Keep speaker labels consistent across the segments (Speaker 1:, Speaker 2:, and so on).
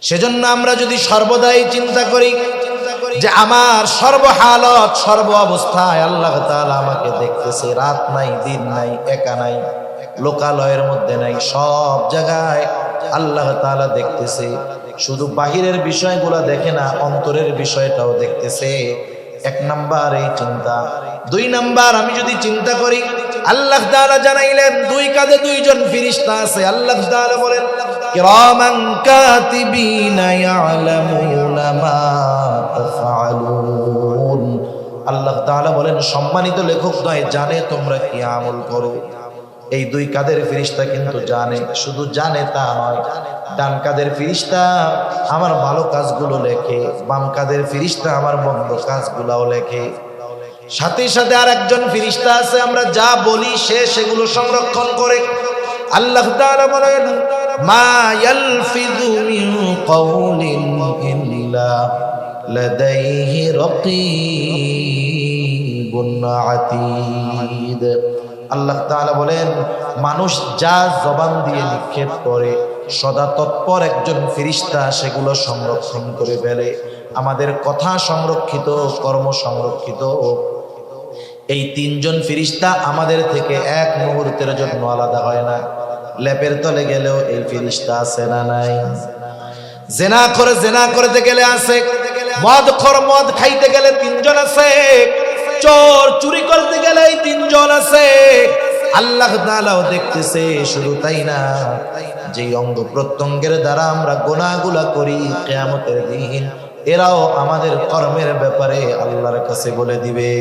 Speaker 1: সেজন্য আমরা যদি সর্বদাই চিন্তা করি যে আমার সর্বহালত সর্ব অবস্থায় আল্লাহ তাআলা আমাকে দেখতেছে, রাত নাই দিন নাই একা নাই লোকালয়ের মধ্যে নাই, সব জায়গায় আল্লাহ তাআলা দেখতেছে। শুধু বাহিরের বিষয়গুলো দেখে না, অন্তরের বিষয়টাও দেখতেছে। এক নাম্বার এই চিন্তা। দুই নাম্বার, আমি যদি চিন্তা করি আল্লাহ তাআলা জানাইলেন দুই কাঁধে দুইজন ফেরেশতা আছে। আল্লাহ তাআলা বলেন কিরামান কাতিবিনা ইয়ালামুনা মা তাফআলুন। আল্লাহ তাআলা বলেন সম্মানিত লেখক নয়, জানে তোমরা কি আমল করো। এই দুই কাঁধের ফেরেশতা কিন্তু জানে, শুধু জানে তা নয়, ডান কাঁধের ফেরেশতা আমার ভালো কাজগুলো লেখে, বাম কাঁধের ফেরেশতা আমার মন্দ কাজগুলোও লেখে। সাথে সাথে আর একজন ফেরেশতা আছে, আমরা যা বলি সে সেগুলো সংরক্ষণ করে। আল্লাহ তাআলা বলেন মা ইয়ালফিযু মিন কাওলিন ইল্লা লাদাইহি রাকীবুন আতীদ। আল্লাহ তাআলা বলেন মানুষ যা জবান দিয়ে নিক্ষেপ করে সদা তৎপর একজন ফেরেশতা সেগুলো সংরক্ষণ করে ফেলে। আমাদের কথা সংরক্ষিত, কর্ম সংরক্ষিত। এই তিনজন ফেরেশতা আমাদের থেকে এক মুহূর্তের জন্য আলাদা হয় না। লেপের তলে গেলেও এই ফেরেশতা আছে না নাই? জেনা করতে গেলে আছে, মদ খাইতে গেলে তিনজন আছে, চোর চুরি করতে গেলে এই তিনজন আছে। আল্লাহ তাআলাও দেখতেছে। শুধু তাই না, যে অঙ্গ প্রত্যঙ্গের দ্বারা আমরা গুনাহগুলা করি কিয়ামতের দিন এরাও আমাদের কর্মের ব্যাপারে আল্লাহর কাছে বলে দিবে।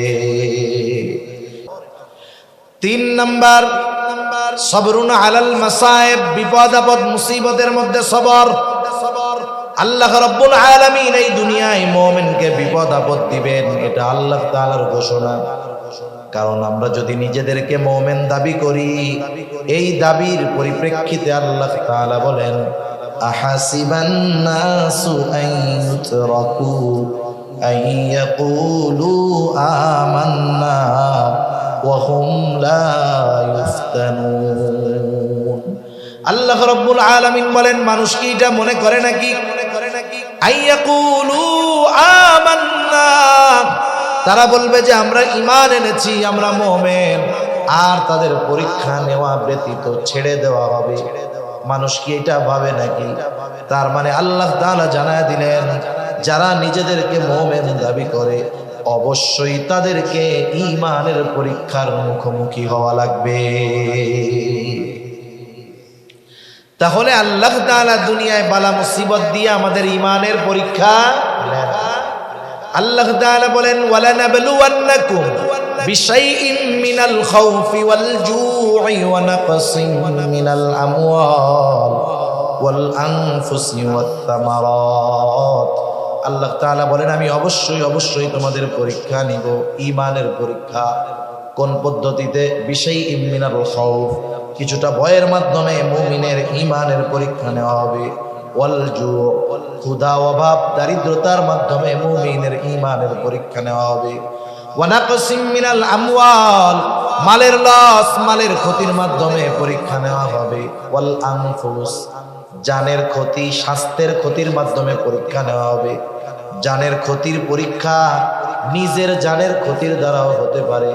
Speaker 1: তিন নাম্বার, সবরুন আলাল মাসায়েব, বিপদ আপদ মুসিবতের মধ্যে সবর। আল্লাহ রাব্বুল আলামিন এই দুনিয়ায় মুমিনকে বিপদ আপদ দিবেন, এটা আল্লাহ তাআলার ঘোষণা। কারণ আমরা যদি নিজেদেরকে মুমিন দাবি করি, এই দাবির পরিপ্রেক্ষিতে আল্লাহ তাআলা বলেন আহাসিবান নাসু আন ইউতরাকু আন ইয়াকুলু আমান্না ওয়া হুম লা ইফতানুন। আল্লাহ রাব্বুল আলামিন বলেন মানুষ কি এটা মনে করে নাকি আইয়াকুলু আমান্না, তারা বলবে যে আমরা ঈমান এনেছি, আমরা মুমিন, আর তাদের পরীক্ষা নেওয়া ব্যতীত ছেড়ে দেওয়া হবে। মানুষ কি এটা ভাবে নাকি? তার মানে আল্লাহ তাআলা জানায় দিলেন যারা নিজেদেরকে মুমিন দাবি করে অবশ্যই তাদেরকে ঈমানের পরীক্ষার মুখোমুখি হওয়া লাগবে। তাহলে আল্লাহ তাআলা দুনিয়ায় বালা মুসিবত দিয়ে আমাদের ঈমানের পরীক্ষা নেন। আল্লাহ তাআলা বলেন ওয়ালানাবলুওয়ান্নাকুম বিশাইইন মিনাল খাউফি ওয়াল জু'i ওয়া নাকসিন মিনাল আমওয়াল ওয়াল আনফুসি ওয়াত তামারাত। আল্লাহ তাআলা বলেন আমি অবশ্যই তোমাদের পরীক্ষা নিব, ঈমানের পরীক্ষা। কোন পদ্ধতিতে? বিশাইইন মিনাল খাউফ, কিছুটা ভয়ের মাধ্যমে মুমিনের ঈমানের পরীক্ষা নেওয়া হবে। ওয়াল জু', ক্ষুধা অভাব দারিদ্রতার মাধ্যমে মুমিনের ঈমানের পরীক্ষা নেওয়া হবে। ওয়া নাকসিম মিনাল আমওয়াল, মালের লস, মালের ক্ষতির মাধ্যমে পরীক্ষা নেওয়া হবে। ওয়াল আনফুস, জানের ক্ষতি, স্বাস্থ্যের ক্ষতির মাধ্যমে পরীক্ষা নেওয়া হবে। জানের ক্ষতির পরীক্ষা নিজের জানের ক্ষতির দ্বারাও হতে পারে,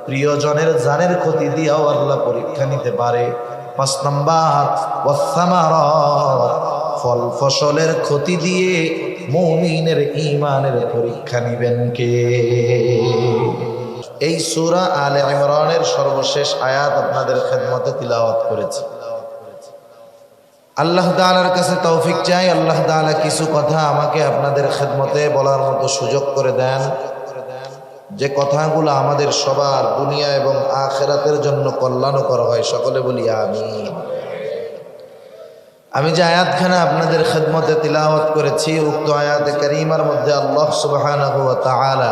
Speaker 1: প্রিয়জনের জানের ক্ষতি দিয়েও আল্লাহ পরীক্ষা নিতে পারে। ৫ নাম্বার ওয়াস সামারাত, ফল ফসলের ক্ষতি দিয়ে মুমিনের ঈমানের পরীক্ষা নিবেন কে? এই সূরা আলে ইমরানের সর্বশেষ আয়াত আপনাদের খেদমতে তিলাওয়াত করেছি। আল্লাহ তাআলার কাছে তৌফিক চাই, আল্লাহ তাআলা কিছু কথা আমাকে আপনাদের খেদমতে বলার মতো সুযোগ করে দেন, যে কথাগুলো আমাদের সবার দুনিয়া এবং আখিরাতের জন্য কল্যাণকর হয়। সকলে বলি আমিন। আমি যে আয়াতখানা আপনাদের খেদমতে তিলাওয়াত করেছি, উক্ত আয়াতে কারীমার মধ্যে আল্লাহ সুবহানাহু ওয়া তাআলা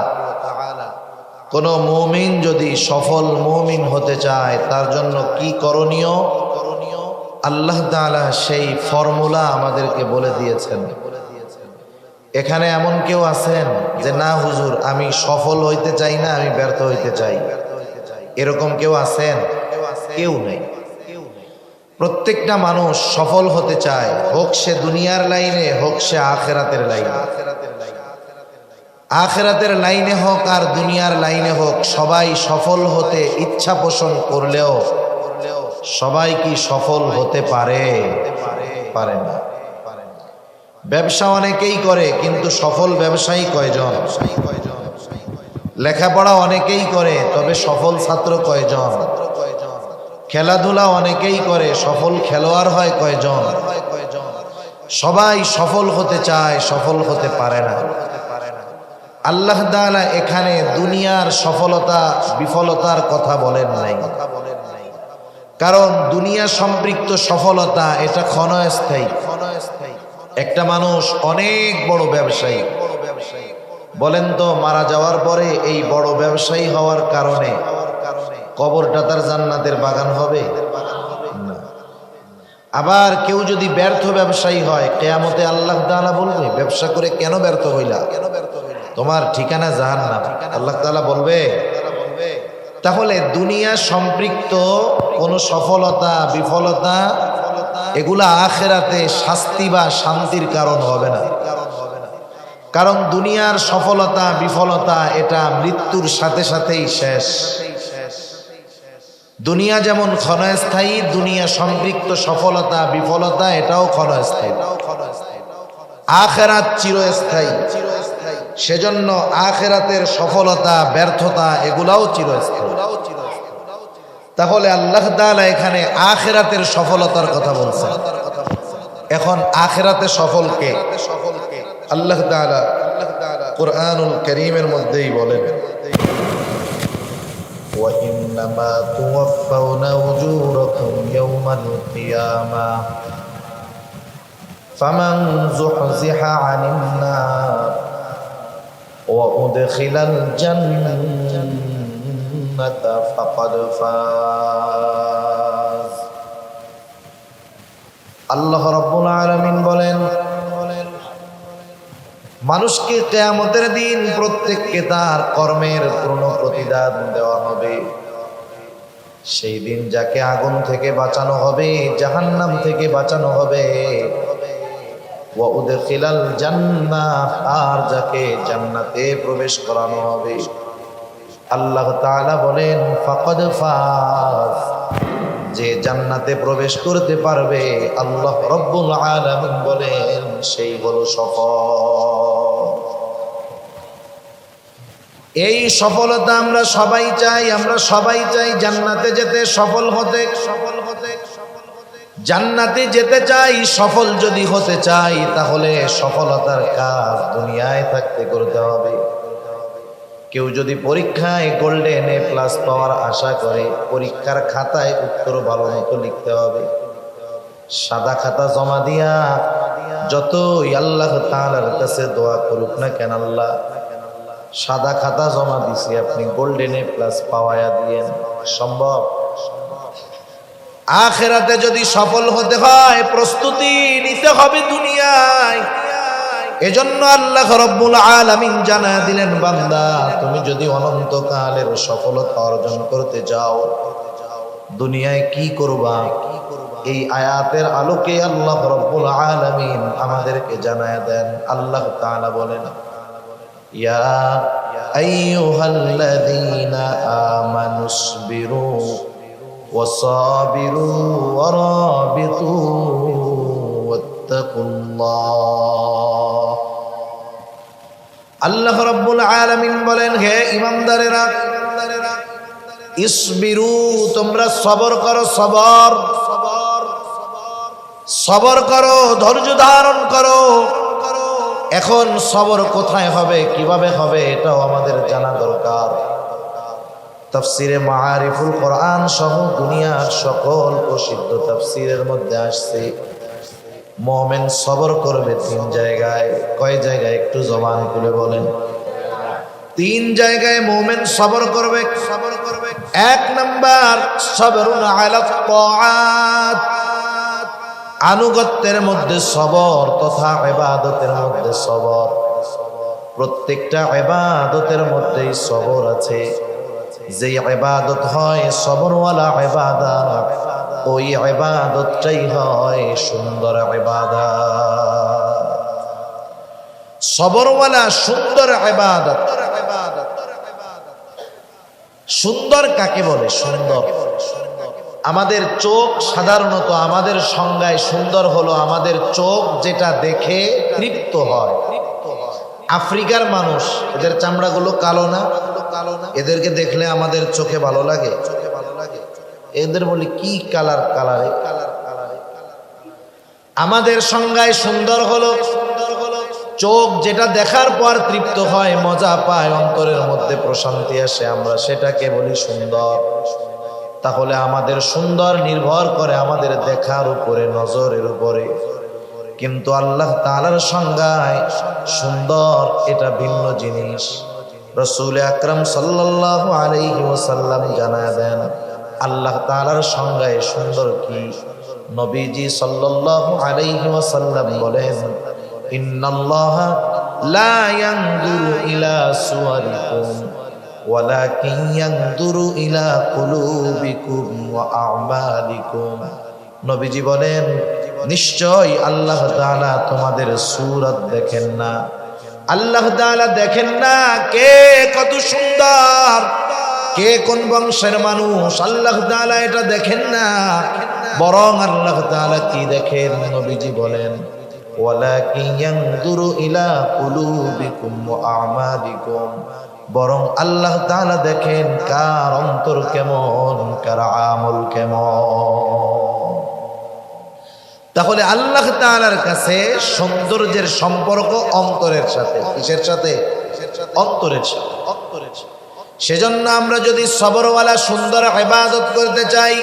Speaker 1: কোন মুমিন যদি সফল মুমিন হতে চায় তার জন্য কি করণীয়, আল্লাহ তাআলা সেই ফর্মুলা আমাদেরকে বলে দিয়েছেন। এখানে এমন কেউ আছেন যে না হুজুর আমি সফল হইতে চাই না, আমি ব্যর্থ হইতে চাই, এরকম কেউ আছেন? কেউ নেই। প্রত্যেকটা মানুষ সফল হতে চায়, হোক সে দুনিয়ার লাইনে, হোক সে আখিরাতের লাইনে। আখিরাতের লাইনে হোক আর দুনিয়ার লাইনে হোক, সবাই সফল হতে ইচ্ছা পোষণ করলেও সবাই কি সফল হতে পারে? পারে না। ব্যবসা অনেকেই করে, কিন্তু সফল ব্যবসায়ী কয়জন? লেখাপড়া অনেকেই করে, তবে সফল ছাত্র কয়জন? খেলাধুলা অনেকেই করে, সফল খেলোয়াড় হয় কয়জন? সবাই সফল হতে চায়, সফল হতে পারে না। আল্লাহ তাআলা এখানে দুনিয়ার সফলতা বিফলতার কথা বলেন নাই, কারণ দুনিয়া সম্পৃক্ত সফলতা এটা ক্ষণস্থায়ী। একটা মানুষ অনেক বড় ব্যবসায়ী, বলেন তো মারা যাওয়ার পরে এই বড় ব্যবসায়ী হওয়ার কারণে কবরটা তার জান্নাতের বাগান হবে না। আবার কেউ যদি ব্যর্থ ব্যবসায়ী হয়, কিয়ামতে আল্লাহ তাআলা বলবে, ব্যবসা করে কেন ব্যর্থ হইলা, তোমার ঠিকানা জাহান্নাম। আল্লাহ তাআলা বলবে। তাহলে দুনিয়া সম্পৃক্ত কোন সফলতা বিফলতা এগুলা আখিরাতে শাস্তি বা শান্তির কারণ হবে না, কারণ দুনিয়ার সফলতা বিফলতা এটা মৃত্যুর সাথে সাথেই শেষ। দুনিয়া যেমন ক্ষণস্থায়ী, দুনিয়া সম্পৃক্ত সফলতা বিফলতা এটাও ক্ষণস্থায়ী। আখিরাত চিরস্থায়ী, সেজন্য আখিরাতের সফলতা ব্যর্থতা এগুলাও চিরস্থায়ী। তাহলে আল্লাহ তাআলা এখানে আখিরাতের সফলতার কথা বলছেন। এখন আখিরাতে সফল কে? আল্লাহ তাআলা কুরআনুল কারীমের মধ্যেই বলেন, ওয়া ইন্নামা তুওয়াফাউনা উজুরাকুম ইয়াওমাল কিয়ামাহ ফামান যুহজিহা আনিন নার ওয়া উদখিলাল জান্নাতা ফাকাদ ফাজ। আল্লাহ রাব্বুল আলামিন বলেন, মানুষকে কিয়ামতের দিন প্রত্যেককে তার কর্মের পূর্ণ প্রতিদান দেওয়া হবে। সেই দিন যাকে আগুন থেকে বাঁচানো হবে, জাহান্নাম থেকে বাঁচানো হবে, ওয়া উদখিলাল জান্নাহ, আর যাকে জান্নাতে প্রবেশ করানো হবে। আল্লাহ তাআলা বলেন ফাকাদ ফাজ, যে জান্নাতে প্রবেশ করতে পারবে, আল্লাহ রাব্বুল আলামিন বলেন সেই হলো সফল। এই সফলতা আমরা সবাই চাই, আমরা সবাই চাই জান্নাতে যেতে, সফল হতে। জান্নাতে যেতে চাই, সফল যদি হতে চাই, তাহলে সফলতার কাজ দুনিয়ায় থাকতে করতে হবে। কেউ যদি পরীক্ষায় গোল্ডেন এ প্লাস পাওয়ার আশা করে, পরীক্ষার খাতায় উত্তর ভালো মতো লিখতে হবে। সাদা খাতা জমা দিয়া যতই আল্লাহ তাআলার কাছে দোয়া করুক না কেন, আল্লাহ সাদা খাতা জমা দিছি, আপনি গোল্ডেন এ প্লাস পাওয়ায়া দিয়েন, সম্ভব? আখিরাতে যদি সফল হতে হয়, প্রস্তুতি নিতে হবে দুনিয়ায়। এজন্য আল্লাহ রাব্বুল আলামিন জানায় দিলেন, বান্দা তুমি যদি অনন্তকালের সফলতা অর্জন করতে যাও, দুনিয়ায় কি করবা? এই আয়াতের আলোকে আল্লাহ রাব্বুল আলামিন আমাদেরকে জানায় দেন। আল্লাহ তাআলা বলেন, ইয়া আইয়ুহাল্লাযীনা আমানুসবিরু ওয়াসাবিরু ওয়ারাবিতু ওয়াত্তাকুল্লাহ। আল্লাহ রাব্বুল আলামিন বলেন, হে ঈমানদারেরা, ইসবিরু, তোমরা সবর করো, সবর সবর করো, ধৈর্য ধারণ করো। এখন সবর কোথায় হবে, কিভাবে হবে, এটাও আমাদের জানা দরকার। তাফসিরে মাআরিফুল কোরআন সহ দুনিয়ার সকল প্রসিদ্ধ তাফসিরের মধ্যে আসছে, মুমিন সবর করবে তিন জায়গায়। কয় জায়গায়? একটু জবান খুলে বলেন। তিন জায়গায় মুমিন সবর করবে। এক নাম্বার, সবরুন আলা তাআত, আনুগত্যের মধ্যে সবর তথা ইবাদতের মধ্যে সবর। প্রত্যেকটা ইবাদতের মধ্যেই সবর আছে। যে ইবাদত হয় সবরওয়ালা ইবাদত, ওই ইবাদতটাই হয় সুন্দর ইবাদত। সবরওয়ালা সুন্দর ইবাদত। সুন্দর কাকে বলে? সুন্দর, আমাদের চোখ সাধারণত আমাদের সংজ্ঞায় সুন্দর হলো আমাদের চোখ যেটা দেখে তৃপ্ত হয়। আফ্রিকার মানুষ, এদের চামড়াগুলো কালো না? এদেরকে দেখলে আমাদের চোখে ভালো লাগে। এদের বলি কি কালার কালারে। আমাদের সংজ্ঞায় সুন্দর হলো চোখ যেটা দেখার পর তৃপ্ত হয়, মজা পায়, অন্তরের মধ্যে প্রশান্তি আসে, আমরা সেটাকে বলি সুন্দর। তাহলে আমাদের সুন্দর নির্ভর করে আমাদের দেখার উপরে, নজরের উপরে। কিন্তু আল্লাহ তাআলার সংজ্ঞায় সুন্দর এটা ভিন্ন জিনিস। রাসূল আকরাম সাল্লাল্লাহু আলাইহি ওয়াসাল্লাম জানায় দেন আল্লাহ তাআলার সংজ্ঞায় সুন্দর কি। নবীজি সাল্লাল্লাহু আলাইহি ওয়াসাল্লাম বলেন, ইন্নাল্লাহা লা ইয়ানজুরু ইলা সুওয়ারিকুম ওয়ালাকিন ইয়ানজুরু ইলা কুলুবিকুম ওয়া আ'মালিকুম। নবীজি বলেন, নিশ্চয় আল্লাহ তাআলা তোমাদের সূরত দেখেন না। আল্লাহ তাআলা দেখেন না কে কত সুন্দর, কে কোন বংশের মানুষ, আল্লাহ তাআলা এটা দেখেন না। বরং আল্লাহ তাআলা কি দেখেন? নবীজি বলেন, ওয়ালাকিন ইয়ানজুরু ইলা কুলুবিকুম ওয়া আ'মালিকুম। বরং আল্লাহ তাআলা দেখেন কার অন্তর কেমন, কার আমল কেমন। তাহলে আল্লাহ তাআলার কাছে সৌন্দর্যের সম্পর্ক অন্তরের সাথে। কিসের সাথে? অন্তরের সাথে। সেজন্য আমরা যদি সবরওয়ালা সুন্দর ইবাদত করতে চাই,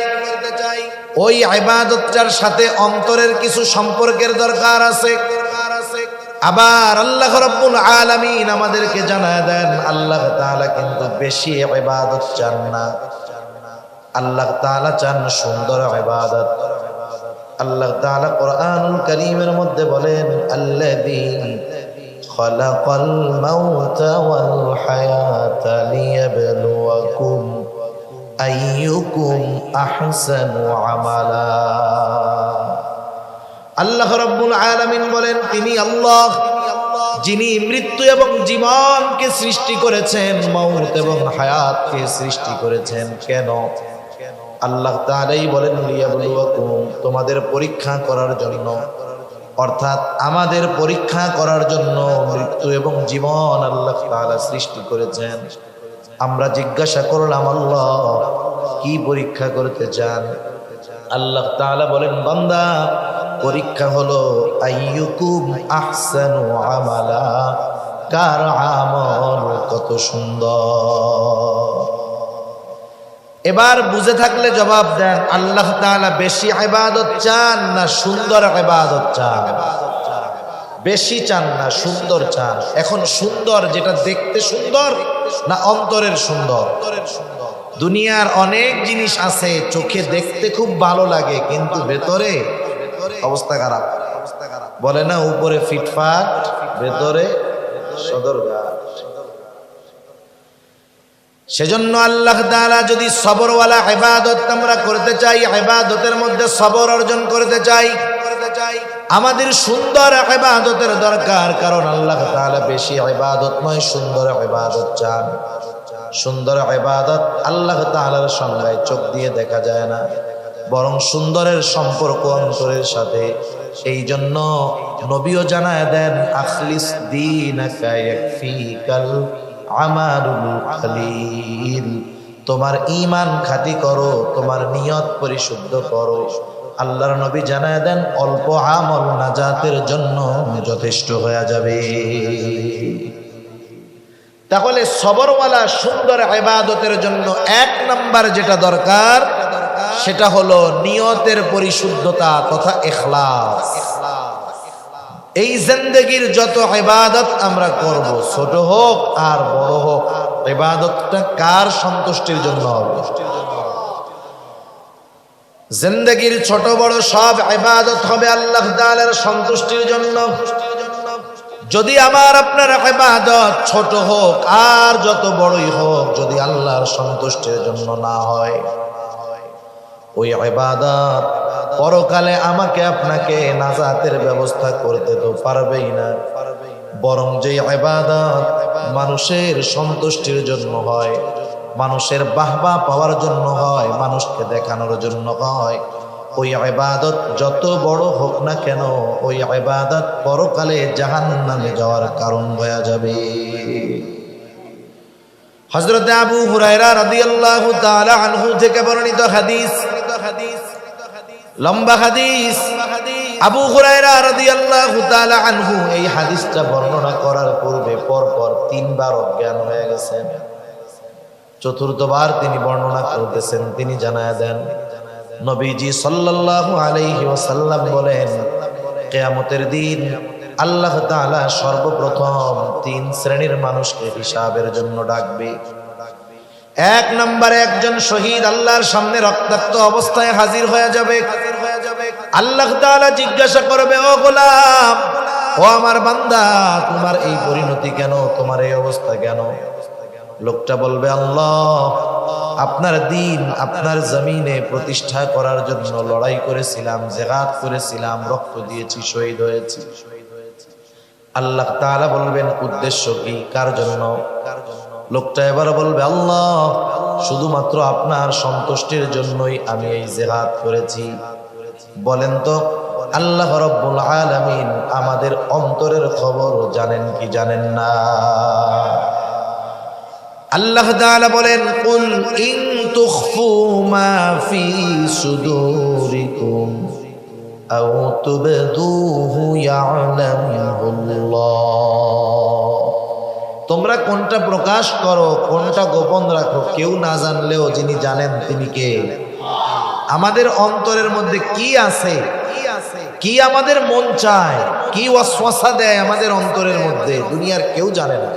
Speaker 1: ওই ইবাদতটার সাথে অন্তরের কিছু সম্পর্কের দরকার আছে। আবার আল্লাহ রাব্বুল আলামিন আমাদেরকে জানায় দেন আল্লাহ তাআলা কিন্তু বেশি ইবাদত চান না, আল্লাহ তাআলা চান সুন্দর ইবাদত। আল্লাহ তাআলা কোরআনুল কারীমের মধ্যে বলেন, আল্লাযী খালাকাল মাউতা ওয়াল হায়াতা লিয়াবলুয়াকুম আইয়ুকুম আহসানু আমালা। আল্লাহ রাব্বুল আলামিন বলেন, তিনি আল্লাহ যিনি মৃত্যু এবং জীবনকে সৃষ্টি করেছেন, মওত এবং হায়াতকে সৃষ্টি করেছেন। কেন? আল্লাহ তাআলাই বলেন, লিয়াবলুয়াকুম, তোমাদের পরীক্ষা করার জন্য। অর্থাৎ আমাদের পরীক্ষা করার জন্য মৃত্যু এবং জীবন আল্লাহ তাআলা সৃষ্টি করেছেন। আমরা জিজ্ঞাসা করলাম, আল্লাহ কি পরীক্ষা করতে চান? আল্লাহ তাআলা বলেন, বান্দা পরীক্ষা হলো আইয়ুকুম আহসানু আমালা, কার আমল কত সুন্দর। এবার বুঝে থাকলে জবাব দেন, আল্লাহ তাআলা বেশি ইবাদত চান না সুন্দর ইবাদত চান? বেশি চান না সুন্দর চান? এখন সুন্দর যেটা দেখতে সুন্দর না অন্তরের সুন্দর? দুনিয়ার অনেক জিনিস আছে চোখে দেখতে খুব ভালো লাগে কিন্তু ভেতরে অবস্থা খারাপ। বলে না, উপরে ফিটফাট ভেতরে সদরঘাট। সেজন্য আল্লাহ তাআলা যদি সবরওয়ালা ইবাদত আমরা করতে চাই, ইবাদতের মধ্যে সবর অর্জন করতে চাই, আমাদের সুন্দর ইবাদতের দরকার। কারণ আল্লাহ তাআলা বেশি ইবাদত নয়, সুন্দর ইবাদত চান। সুন্দর ইবাদত আল্লাহ তাআলার সংজ্ঞায় চোখ দিয়ে দেখা যায় না, বরং সুন্দরের সম্পর্ক অন্তরের সাথে। এই জন্য নবীও জানায় দেন, আখলিস দীনাকা ইয়াকফিকাল আমালুল কলিল। তোমার ঈমান খাঁটি করো, তোমার নিয়ত পরিশুদ্ধ করো। আল্লাহর নবী জানায় দেন, অল্প আমল নাজাতের জন্য যথেষ্ট হয়ে যাবে। তাহলে সবরওয়ালা সুন্দর ইবাদতের জন্য এক নাম্বার যেটা দরকার সেটা হলো নিয়তের পরিশুদ্ধতা তথা ইখলাস। এই জিন্দেগীর যত ইবাদত আমরা করব, ছোট হোক আর বড় হোক, ইবাদতটা কার সন্তুষ্টির জন্য হবে? জিন্দেগীর ছোট বড় সব ইবাদত হবে আল্লাহ তাআলার সন্তুষ্টির জন্য। যদি আমার আপনার ইবাদত ছোট হোক আর যত বড়ই হোক, যদি আল্লাহর সন্তুষ্টির জন্য না হয়, ওই ইবাদত পরকালে আমাকে আপনাকে নাজাতের ব্যবস্থা করতে তো পারবেই না, বরং যে ইবাদত মানুষের সন্তুষ্টির জন্য হয়, মানুষের বাহবা পাওয়ার জন্য হয়, মানুষকে দেখানোর জন্য হয়, ওই ইবাদত যত বড় হোক না কেন ওই ইবাদত পরকালে জাহান্নামে যাওয়ার কারণ হয়ে যাবে। হযরত আবু হুরায়রা রাদিয়াল্লাহু তাআলা আনহু থেকে বর্ণিত হাদিস, লম্বা হাদিস। আবু হুরায়রা রাদিয়াল্লাহু তাআলা আনহু এই হাদিসটা বর্ণনা করার পূর্বে পরপর 3 বার অজ্ঞান হয়ে গেছেন। চতুর্থবার তিনি বর্ণনা করতেছেন, তিনি জানায়া দেন নবীজি সাল্লাল্লাহু আলাইহি ওয়াসাল্লাম বলেন, কিয়ামতের দিন আল্লাহ তাআলা সর্বপ্রথম 3 শ্রেণীর মানুষকে হিসাবের জন্য ডাকবে। 1 নম্বরে একজন শহীদ আল্লাহর সামনে রক্তাক্ত অবস্থায় হাজির হয়ে যাবে। আল্লাহ তাআলা জিজ্ঞাসা করবে, ও গোলাম, ও আমার বান্দা, তোমার এই পরিণতি কেন, তোমার এই অবস্থা কেন? লোকটা বলবে, আল্লাহ, আপনার দ্বীন আপনার জমিনে প্রতিষ্ঠা করার জন্য লড়াই করেছিলাম, জিহাদ করেছিলাম, রক্ত দিয়েছি, শহীদ হয়েছি। আল্লাহ তাআলা বলবেন, উদ্দেশ্য কি, কার জন্য? লোকটা এবার বলবে, আল্লাহ, শুধুমাত্র আপনার সন্তুষ্টির জন্যই আমি এই জিহাদ করেছি। বলেন তো আল্লাহ রাব্বুল আলামিন আমাদের অন্তরের খবর জানেন কি জানেন না? আল্লাহ তাআলা বলেন, কুল ইন তুখফু মা ফি সুদুরিকুম আও তুবদুহু ইয়ালামুহুল্লাহ। তোমরা কোনটা প্রকাশ করো, কোনটা গোপন রাখো, কেউ না জানলেও যিনি জানেন তিনি কে? আমাদের অন্তরের মধ্যে কি আছে, কি আমাদের মন চায়, কি ওয়াসওয়াসা দেয় আমাদের অন্তরের মধ্যে, দুনিয়ার কেউ জানে না।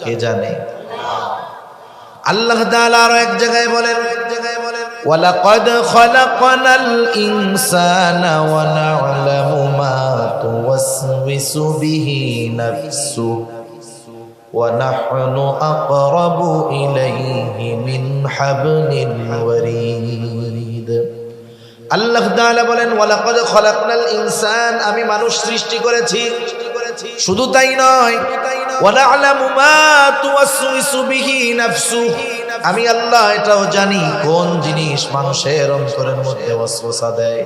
Speaker 1: কে জানে? আল্লাহ তাআলা আরো এক জায়গায় বলেন, ওয়ালাকাদ খালাকনাল ইনসানা ওয়া না'লামু মা তুওয়াসওয়িসু বিহি নাফসুহু ওয়া নাহনু আকরাবু ইলাইহি মিন হাবলিল ওয়ারিদ। আল্লাহ তাআলা বলেন, ওয়ালাকাদ খালাকনাল ইনসান, আমি মানুষ সৃষ্টি করেছি। শুধু তাই নয়, ওয়া না'লামু মা তুওয়াসওয়িসু বিহি নাফসুহু, আমি আল্লাহ এটাও জানি কোন জিনিস মানুষের অন্তরের মধ্যে ওয়াসওয়াসা দেয়।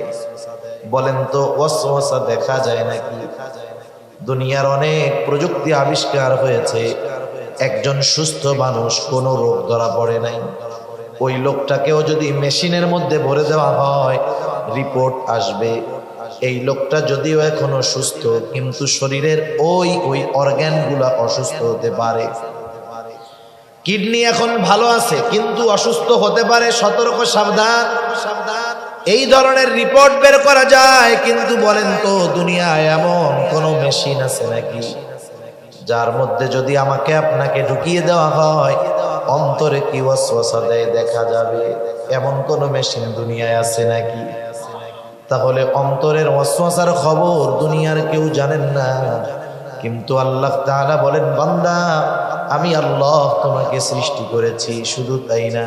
Speaker 1: বলেন তো ওয়াসওয়াসা দেখা যায় নাকি? দুনিয়ার অনেক প্রযুক্তি আবিষ্কার হয়েছে, একজন সুস্থ মানুষ, কোনো রোগ ধরা পড়ে নাই, ওই লোকটাকেও যদি মেশিনের মধ্যে ভরে দেওয়া হয় রিপোর্ট আসবে এই লোকটা যদিও এখনো সুস্থ, কিন্তু শরীরের ওই অর্গানগুলা অসুস্থ হতে পারে। কিডনি এখন ভালো আছে কিন্তু অসুস্থ হতে পারে, সতর্ক, সাবধান। এই ধরনের রিপোর্ট বের করা যায়। কিন্তু বলেন তো দুনিয়ায় এমন কোন মেশিন আছে নাকি যার মধ্যে যদি আমাকে আপনাকে ঢুকিয়ে দেওয়া হয় অন্তরে কি ওয়াসওয়াসা দেয় দেখা যাবে? এমন কোন মেশিন দুনিয়ায় আছে নাকি? তাহলে অন্তরের ওয়াসওয়াসার খবর দুনিয়ার কেউ জানেন না, কিন্তু আল্লাহ তাআলা বলেন, বান্দা আমি আল্লাহ তোমাকে সৃষ্টি করেছি। শুধু তাই না,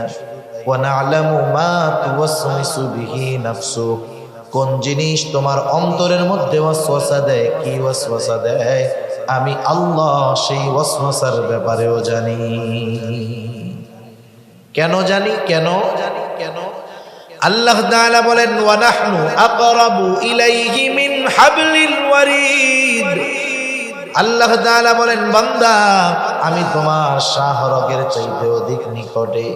Speaker 1: ওয়া না'লামু মা তুওয়াসওয়িসু বিহি নাফসু, কোন জিনিস তোমার অন্তরের মধ্যে ওয়াসওয়াসা দেয়, কি ওয়াসওয়াসা দেয়, আমি আল্লাহ সেই ওয়াসওয়াসার ব্যাপারেও জানি। কেন জানি? কেন আল্লাহ তাআলা বলেন, ওয়া নাহনু আকরাবু ইলাইহি মিন হাবলিল ওয়ারিদ। আল্লাহ তাআলা বলেন, বান্দা আমি তোমার শাহরগের চাইতে অধিক নিকটে।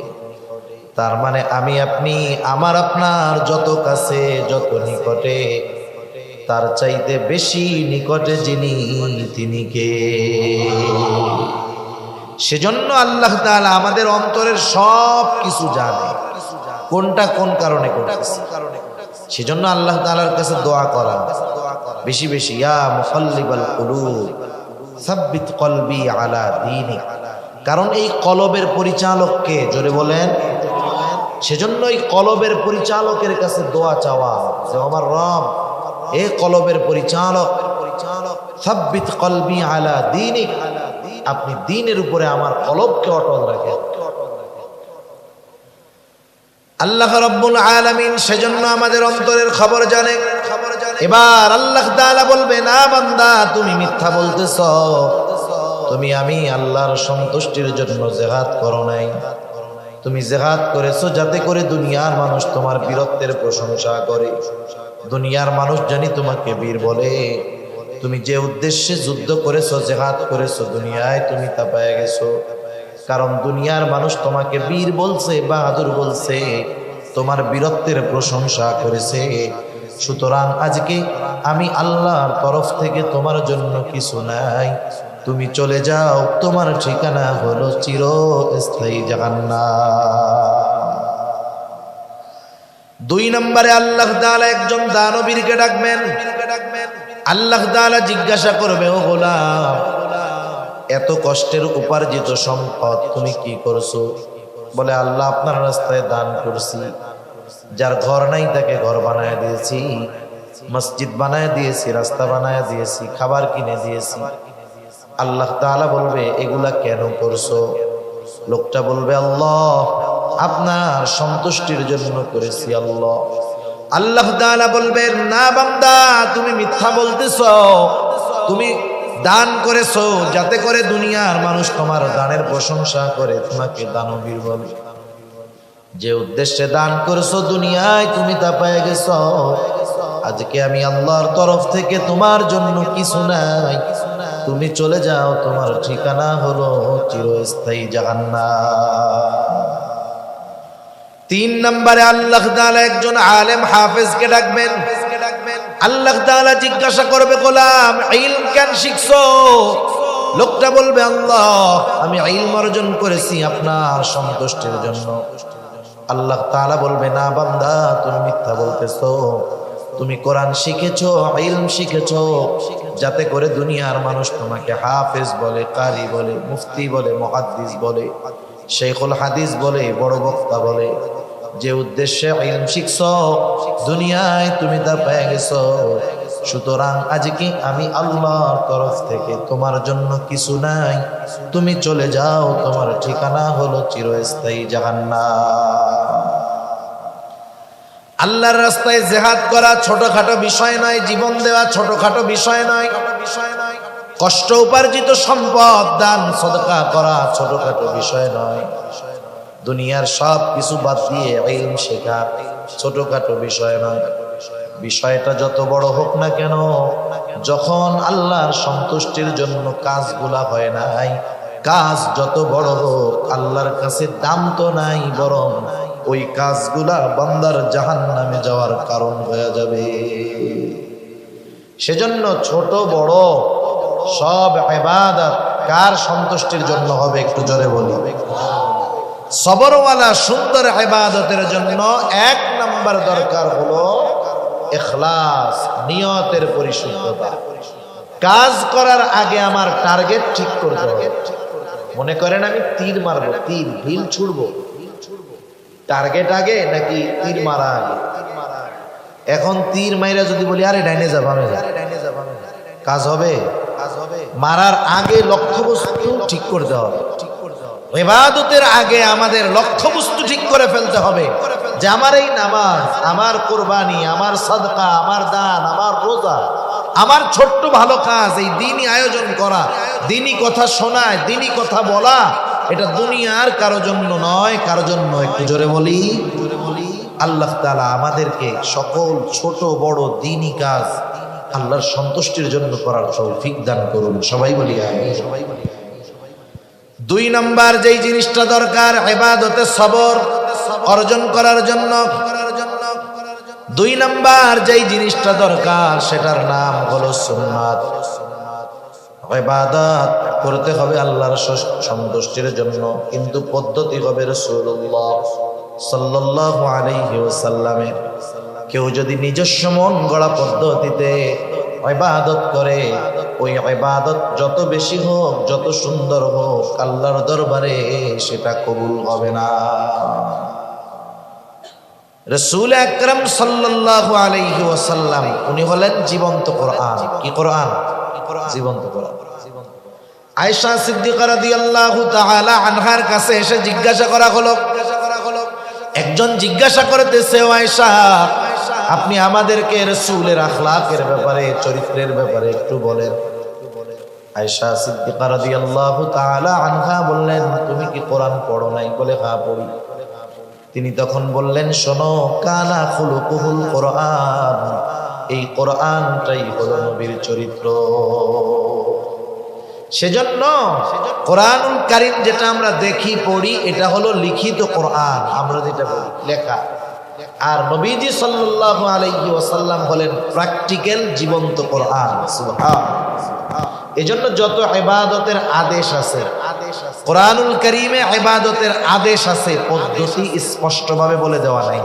Speaker 1: তার মানে আমি আপনি, আমার আপনার যত কাছে, যত নিকটে, তার চাইতে বেশি নিকটে যিনি, তিনি কে? সেজন্য আল্লাহ তাআলা আমাদের অন্তরের সব কিছু জানে, কোনটা কোন কারণে করতেছে। সেজন্য আল্লাহ তাআলার কাছে দোয়া করা বেশি বেশি, ইয়া মুকাল্লিবাল কুলুব সাব্বিত কলবি আলা দীনিক। কারণ এই কলবের পরিচালককে, জোরে বলেন, সেজন্য এই কলবের পরিচালকের কাছে দোয়া চাওয়া যে আমার রব, এই কলবের পরিচালক, সাব্বিত কলবি আলা দীনিক, আপনি দ্বীনের উপরে আমার কলবকে অটল রাখেন। আল্লাহ রাব্বুল আলামিন সেজন্য আমাদের অন্তরের খবর জানে। এবার আল্লাহ তাআলা বলবে, না বান্দা, তুমি মিথ্যা বলতেছ, তুমি আমি আল্লাহর সন্তুষ্টির জন্য জিহাদ করো নাই। তুমি জিহাদ করেছো যাতে করে দুনিয়ার মানুষ তোমার বীরত্বের প্রশংসা করে, দুনিয়ার মানুষ জানি তোমাকে বীর বলে। তুমি যে উদ্দেশ্যে যুদ্ধ করেছো, জিহাদ করেছো, দুনিয়ায় তুমি তা পেয়ে গেছো। কারণ দুনিয়ার মানুষ তোমাকে বীর বলছে, বাহাদুর বলছে, তোমার বীরত্বের প্রশংসা করেছে। সুতরাং আজকে আমি আল্লাহর তরফ থেকে তোমার জন্য কিছু নাই, তুমি চলে যাও, তোমার ঠিকানা হলো চিরস্থায়ী জাহান্নাম। 2 নম্বরে আল্লাহ তাআলা একজন দানবীরকে ডাকবেন। আল্লাহ তাআলা জিজ্ঞাসা করবে, ও গোলাম, এত কষ্টের উপার্জিত সম্পদ তুমি কি করছো? বলে, আল্লাহ আপনার রাস্তায় দান করছি। যার ঘর নাই তাকে ঘর বানায় দিয়েছি, মসজিদ বানায় দিয়েছি, রাস্তা বানায় দিয়েছি, খাবার কিনে দিয়েছি। আল্লাহ তাআলা বলবে, এগুলা কেন করছো? লোকটা বলবে, আল্লাহ আপনার সন্তুষ্টির জন্য করেছি। আল্লাহ আল্লাহ তাআলা বলবেন, না বান্দা, তুমি মিথ্যা বলতেছো। তুমি দান করেছো যাতে করে দুনিয়ার মানুষ তোমার দানের প্রশংসা করে, তোমাকে দানবীর বলে। যে উদ্দেশ্যে দান করেছো দুনিয়ায় তুমি তা পেয়ে গেছো। আজকে আমি আল্লাহর তরফ থেকে তোমার জন্য কিছু নাই, তুমি চলে যাও, তোমার ঠিকানা হলো চিরস্থায়ী জাহান্নাম। 3 নম্বরে আল্লাহ তাআলা একজন আলেম হাফেজকে ডাকবেন। আল্লাহ তাআলা জিজ্ঞাসা করবে, গোলাম ইলম কেন শিখছো? লোকটা বলবে, আল্লাহ আমি ইলম অর্জন করেছি আপনার সন্তুষ্টির জন্য। আল্লাহ তাআলা বলবে, না বান্দা, তুমি মিথ্যা বলতেছো। তুমি কোরআন শিখেছো, ইলম শিখেছো যাতে করে দুনিয়ার মানুষ তোমাকে হাফেজ বলে, কারি বলে, মুফতি বলে, মুহাদ্দিস বলে, শেখুল হাদিস বলে, বড় বক্তা বলে। যে উদ্দেশ্যে ইলম শিখছো দুনিয়ায় তুমি তা পেয়ে গেছো। সুতরাং আজকে আমি আল্লাহর তরফ থেকে তোমার জন্য কিছু নাই, তুমি চলে যাও, তোমার ঠিকানা হলো চিরস্থায়ী জাহান্নাম। আল্লাহর রাস্তায় জিহাদ করা ছোটখাটো বিষয় নয়, জীবন দেওয়া ছোটখাটো বিষয় নয়, কষ্ট উপার্জিত সম্পদ দান সদকা করা ছোটখাটো বিষয় নয়, দুনিয়ার সব কিছু বাদ দিয়ে ইলম শেখা ছোটখাটো বিষয় নয়। বিষয়টা যত বড় হোক না কেন, যখন আল্লাহর সন্তুষ্টির জন্য কাজগুলা হয় নাই, কাজ যত বড় হোক আল্লাহর কাছে দাম তো নাই, বরং ওই কাজগুলা বান্দার জাহান্নামে যাওয়ার কারণ হয়ে যাবে। সেজন্য ছোট বড় সব ইবাদত কার সন্তুষ্টির জন্য হবে? একটু জোরে বলি। সবরওয়ালা সুন্দর ইবাদতের জন্য 1 নাম্বার দরকার হলো ইখলাস, নিয়তের পরিশুদ্ধতা। কাজ করার আগে আমার টার্গেট ঠিক করতে হবে। মনে করেন আমি তীর মারবো, তীর ঢিল ছুড়বো, টার্গেট আগে নাকি তীর মারা আগে? এখন তীর মাইরা যদি বলি আরে ডাইনে যাব, আমি কাজ হবে? মারার আগে লক্ষ্যবস্তু ঠিক করতে হবে। ইবাদতের আগে আমাদের লক্ষ্যবস্তু ঠিক করে ফেলতে হবে যে আমার এই নামাজ, আমার কুরবানি, আমার সাদকা, আমার দান, আমার রোজা, আমার ছোট্ট ভালো কাজ, এই দিনই আয়োজন করা, দিনই কথা শোনায়, দিনই কথা বলা, এটা দুনিয়ার কারো জন্য নয়, কারো জন্য। একটু জোরে বলি। আল্লাহ তাআলা আমাদেরকে সকল ছোট বড় দিনই কাজ আল্লাহর সন্তুষ্টির জন্য করার তৌফিক দান করুন। সবাই বলি আমিন। 2 নাম্বার যেই জিনিসটা দরকার ইবাদতে সবর অর্জন করার জন্য, 2 নাম্বার যেই জিনিসটা দরকার সেটার নাম হলো সুন্নাত। ইবাদত করতে হবে আল্লাহর সন্তুষ্টির জন্য, কিন্তু পদ্ধতি হবে রাসূলুল্লাহ সাল্লাল্লাহু আলাইহি ওয়াসাল্লামের। কেউ যদি নিজস্ব মন গড়া পদ্ধতিতে ইবাদত করে, ওই ইবাদত যত বেশি হোক, যত সুন্দর হোক, আল্লাহর দরবারে সেটা কবুল হবে না। রাসূল আকরাম সাল্লাল্লাহু আলাইহি ওয়াসাল্লাম উনি হলেন জীবন্ত কোরআন। কি কোরআন? জীবন্ত কোরআন। আয়েশা সিদ্দিকা রাদিয়াল্লাহু তাআলা আনহার কাছে এসে জিজ্ঞাসা করা হলো, একজন জিজ্ঞাসা করতেছে, ও আয়েশা, আপনি আমাদেরকে রাসূলের আখলাকের ব্যাপারে, চরিত্রের ব্যাপারে একটু বলেন। আয়েশা সিদ্দিকা রাদিয়াল্লাহু তাআলা আনহা বললেন, তুমি কি কোরআন পড়ো নাই? বলে হ্যাঁ পড়ি। তিনি তখন বললেন, শোনো, কানা খুলুকুহুল কোরআন, এই কোরআনটাই হলো নবীর চরিত্র। সেজন্য কোরআনুল কারীম যেটা আমরা দেখি পড়ি, এটা হলো লিখিত কোরআন, আমরা যেটা বলি লেখা। আর নবীজি সাল্লাল্লাহু আলাইহি ওয়াসাল্লাম হলেন প্র্যাকটিক্যাল জীবন্ত কোরআন। সুবহানাল্লাহ। এজন্য যত ইবাদতের আদেশ আছে কোরআনুল কারীমে, ইবাদতের আদেশ আছে, পদ্ধতি স্পষ্টভাবে বলে দেওয়া নাই।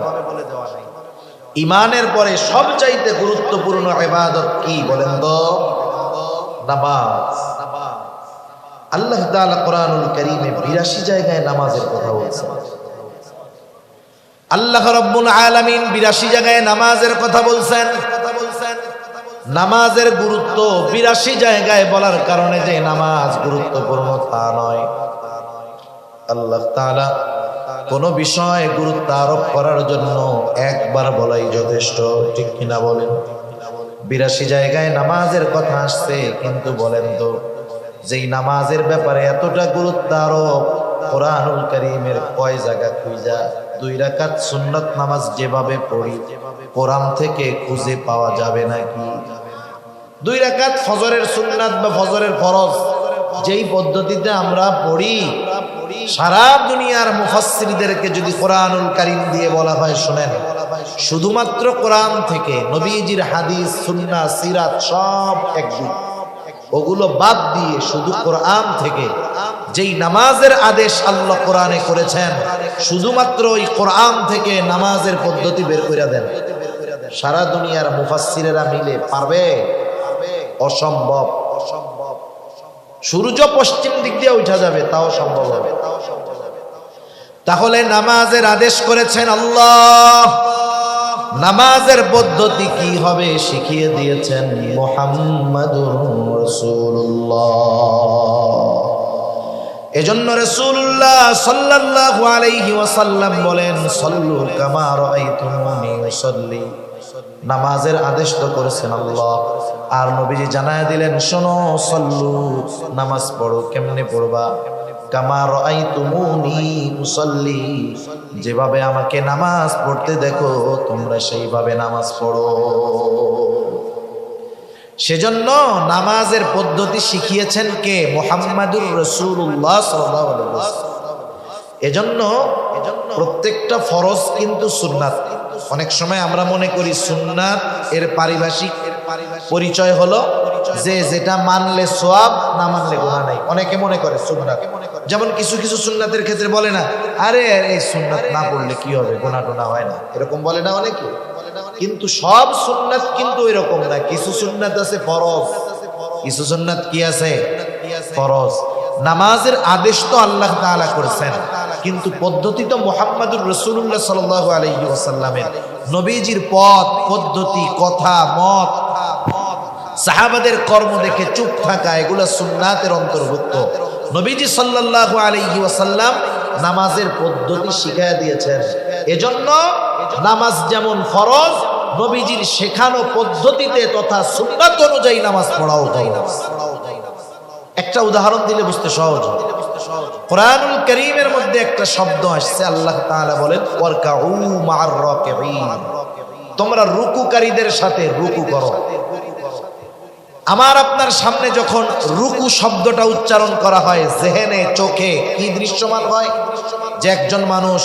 Speaker 1: ঈমানের পরে সবচাইতে গুরুত্বপূর্ণ ইবাদত কি বলেন তো? নামাজ। আল্লাহ তাআলা কোরআনুল কারীমে ৮২ জায়গায় নামাজের কথা বলছেন। আল্লাহ রাব্বুল আলামিন ৮২ জায়গায় নামাজের কথা বলছেন। নামাজের গুরুত্ব ৮২ জায়গায় বলার কারণে যে নামাজ গুরুত্বপূর্ণ তা নয়। আল্লাহ তাআলা কোন বিষয়ে গুরুত্ব আরোপ করার জন্য একবার বলাই যথেষ্ট, ঠিক কিনা বলেন? ৮২ জায়গায় নামাজের কথা আসছে, কিন্তু বলেন তো, যেই নামাজের ব্যাপারে এতটা গুরুত্ব আরোপ, কোরআনুল কারীমের কয় জায়গা খুঁজা 2 রাকাত সুন্নাত নামাজ যেভাবে পড়ি, কোরআন থেকে খুঁজে পাওয়া যাবে নাকি? 2 রাকাত ফজরের সুন্নাত বা ফজরের ফরজ যেই পদ্ধতিতে আমরা পড়ি, সারা দুনিয়ার মুফাসসিরদেরকে যদি কোরআনুল কারীম দিয়ে বলা হয়, শুনেন, শুধুমাত্র কোরআন থেকে, নবীজির হাদিস, সুন্নাহ, সিরাত সব একদিক, ওগুলো বাদ দিয়ে শুধু কোরআন থেকে যেই নামাজের আদেশ আল্লাহ কোরআনে করেছেন, শুধুমাত্র ওই কোরআন থেকে নামাজের পদ্ধতি বের করে দেন, সারা দুনিয়ার মুফাসসিরেরা মিলে পারবে? অসম্ভব। সূর্য পশ্চিম দিক দিয়ে উঠা যাবে, তাও সম্ভব হবে। তাহলে নামাজের আদেশ করেছেন আল্লাহ, নামাজের পদ্ধতি কি হবে শিখিয়ে দিয়েছেন মুহাম্মাদুর রাসূলুল্লাহ। এজন্য রাসূলুল্লাহ সাল্লাল্লাহু আলাইহি ওয়াসাল্লাম বলেন, সাল্লু কামা রাআইতুমুনি উসাল্লি। নামাজের আদেশ তো করেছেন আল্লাহ, আর নবীজি জানায় দিলেন, শোনো, সাল্লু, নামাজ পড়ো। কেমনে পড়বা? কামা রাআইতুমুনি উসাল্লি, যেভাবে আমাকে নামাজ পড়তে দেখো তোমরা সেইভাবে নামাজ পড়ো। সেজন্য নামাজের পদ্ধতি শিখিয়েছেন কে? মুহাম্মাদুর রাসূলুল্লাহ সাল্লাল্লাহু আলাইহি ওয়াসাল্লাম। এজন্য প্রত্যেকটা ফরজ কিন্তু সুন্নাত। অনেক সময় আমরা মনে করি সুন্নাত এর পারিভাষিক পরিচয় হলো যে যেটা মানলে সওয়াব, না মানলে গুনাহ নাই। অনেকে মনে করে সুন্নাত, যেমন কিছু কিছু সুন্নাতের ক্ষেত্রে বলে না, আরে এই সুন্নাত না পড়লে কি হবে, গুনাহ টোনা হয় না, এরকম বলে না অনেকে। কিন্তু সব সুন্নাত কিন্তু এরকম না। কিছু সুন্নাত আছে ফরজ, কিছু সুন্নাত কি আছে? ফরজ। নামাজের আদেশ তো আল্লাহ তাআলা করেছেন, কিন্তু পদ্ধতি তো মুহাম্মাদুর রাসূলুল্লাহ সাল্লাল্লাহু আলাইহি ওয়াসাল্লামের, নবীজির পথ, পদ্ধতি, কথা, মত, সাহাবাদের কর্ম দেখে চুপ থাকা, এগুলো সুন্নাতের অন্তর্ভুক্ত। নবীজি সাল্লাল্লাহু আলাইহি ওয়াসাল্লাম নামাজের পদ্ধতি শিখিয়ে দিয়েছেন। এজন্য নামাজ যেমন ফরজ, নবীজির শেখানো পদ্ধতিতে তথা সুন্নাত অনুযায়ী নামাজ পড়াও ফরজ। একটা উদাহরণ দিলে বুঝতে সহজ হয়। কোরআনুল কারীমের মধ্যে একটা শব্দ আসছে, আল্লাহ তাআলা বলেন, ওয়ারকাউ মা'আর রাকিঈন, তোমরা রুকুকারীদের সাথে রুকু করো। আমার আপনার সামনে যখন রুকু শব্দটা উচ্চারণ করা হয়, জেহেনে, চোখে কি দৃশ্যমান হয়? যে একজন মানুষ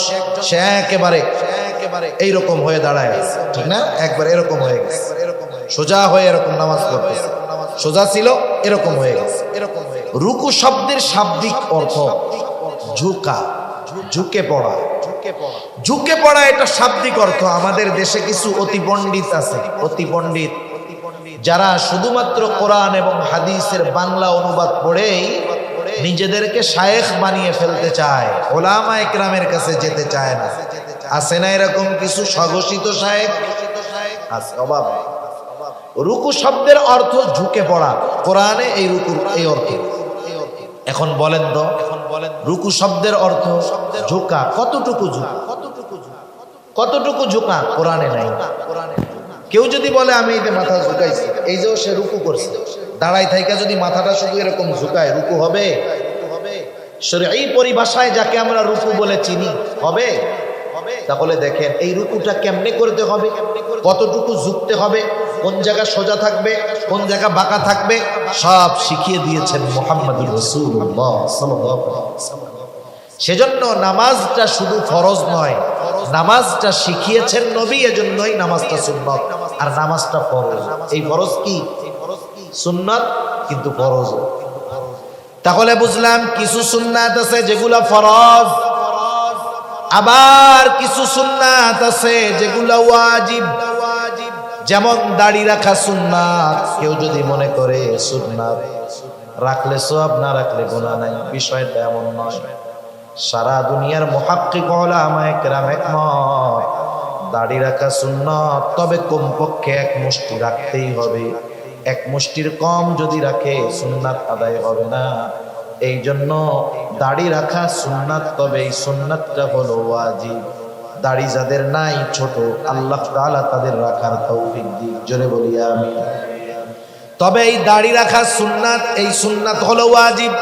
Speaker 1: সে একেবারে এইরকম হয়ে দাঁড়ায়, ঠিক না? একবার এরকম হয়ে গেছে, সোজা হয়ে এরকম নামাজ পড়তেছে, সোজা ছিল এরকম হয়ে গেছে। রুকু শব্দের শাব্দিক অর্থ ঝুঁকা, ঝুঁকে পড়া। ঝুঁকে পড়া এটা শাব্দিক অর্থ। আমাদের দেশে কিছু অতি পণ্ডিত আছে, অতি পণ্ডিত, যারা শুধুমাত্র কোরআন এবং হাদিসের বাংলা অনুবাদ পড়েই নিজেদেরকে শায়েখ বানিয়ে ফেলতে চায়, ওলামা ইকরামের কাছে যেতে চায় না। আছে না এরকম কিছু স্বঘোষিত শায়েখ? আছে, অভাব। রুকু শব্দের অর্থ ঝুঁকে পড়া, কোরআনে এই রুকুর এই অর্থ। এখন বলেন তো, রুকু শব্দের অর্থ ঝুঁকা, কতটুকু ঝুঁকা? কতটুকু ঝুঁকা কোরআনে নাই। কেউ যদি বলে আমি এই যে মাথা ঝুঁকাইছি, এই যে সে রুকু করছে, দাঁড়াই থাইকা যদি মাথাটা শুধু এরকম ঝুঁকায়, রুকু হবে? শরঈ পরিভাষায় যাকে আমরা রুকু বলে চিনি, হবে? তাহলে দেখেন এই রুকুটা কেমনে করতে হবে, কতটুকু ঝুঁকতে হবে, কোন জায়গা সোজা থাকবে, কোন জায়গা বাঁকা থাকবে, সব শিখিয়ে দিয়েছেন মুহাম্মদুর রাসূলুল্লাহ সাল্লাল্লাহু আলাইহি ওয়াসাল্লাম। সেজন্য নামাজটা শুধু ফরজ নয়, নামাজটা শিখিয়েছেন নবী, এজন্যই নামাজটা সুন্নাত আর নামাজটা ফরজ। এই ফরজ কি? সুন্নাত কিন্তু ফরজ। তাহলে বুঝলাম কিছু সুন্নাত আছে যেগুলা ফরজ, আবার কিছু সুন্নাত আছে যেগুলা ওয়াজিব। যেমন দাড়ি রাখা সুন্নাত, কেউ যদি মনে করে সুন্নাত রাখলে সওয়াব, না রাখলে গুনাহ নাই, বিষয়টা এমন নয়। সারা দুনিয়ার মুহাক্কিক উলামায়ে কেরাম একমত, দাড়ি রাখা সুন্নাত, তবে কমপক্ষে এক মুষ্টি রাখতেই হবে। এক মুষ্টির কম যদি রাখে সুন্নাত আদায় হবে না। এই জন্য দাড়ি রাখা সুন্নাত, তবে এই সুন্নাতটা হলো ওয়াজিব। দাড়ি যাদের নাই ছোট, আল্লাহ তাআলা তাদের রাখার তৌফিক দিক, জোরে বলি আমিন। তবে এই দাড়ি রাখা সুন্নাত, এই সুন্নাত হলো ওয়াজিব।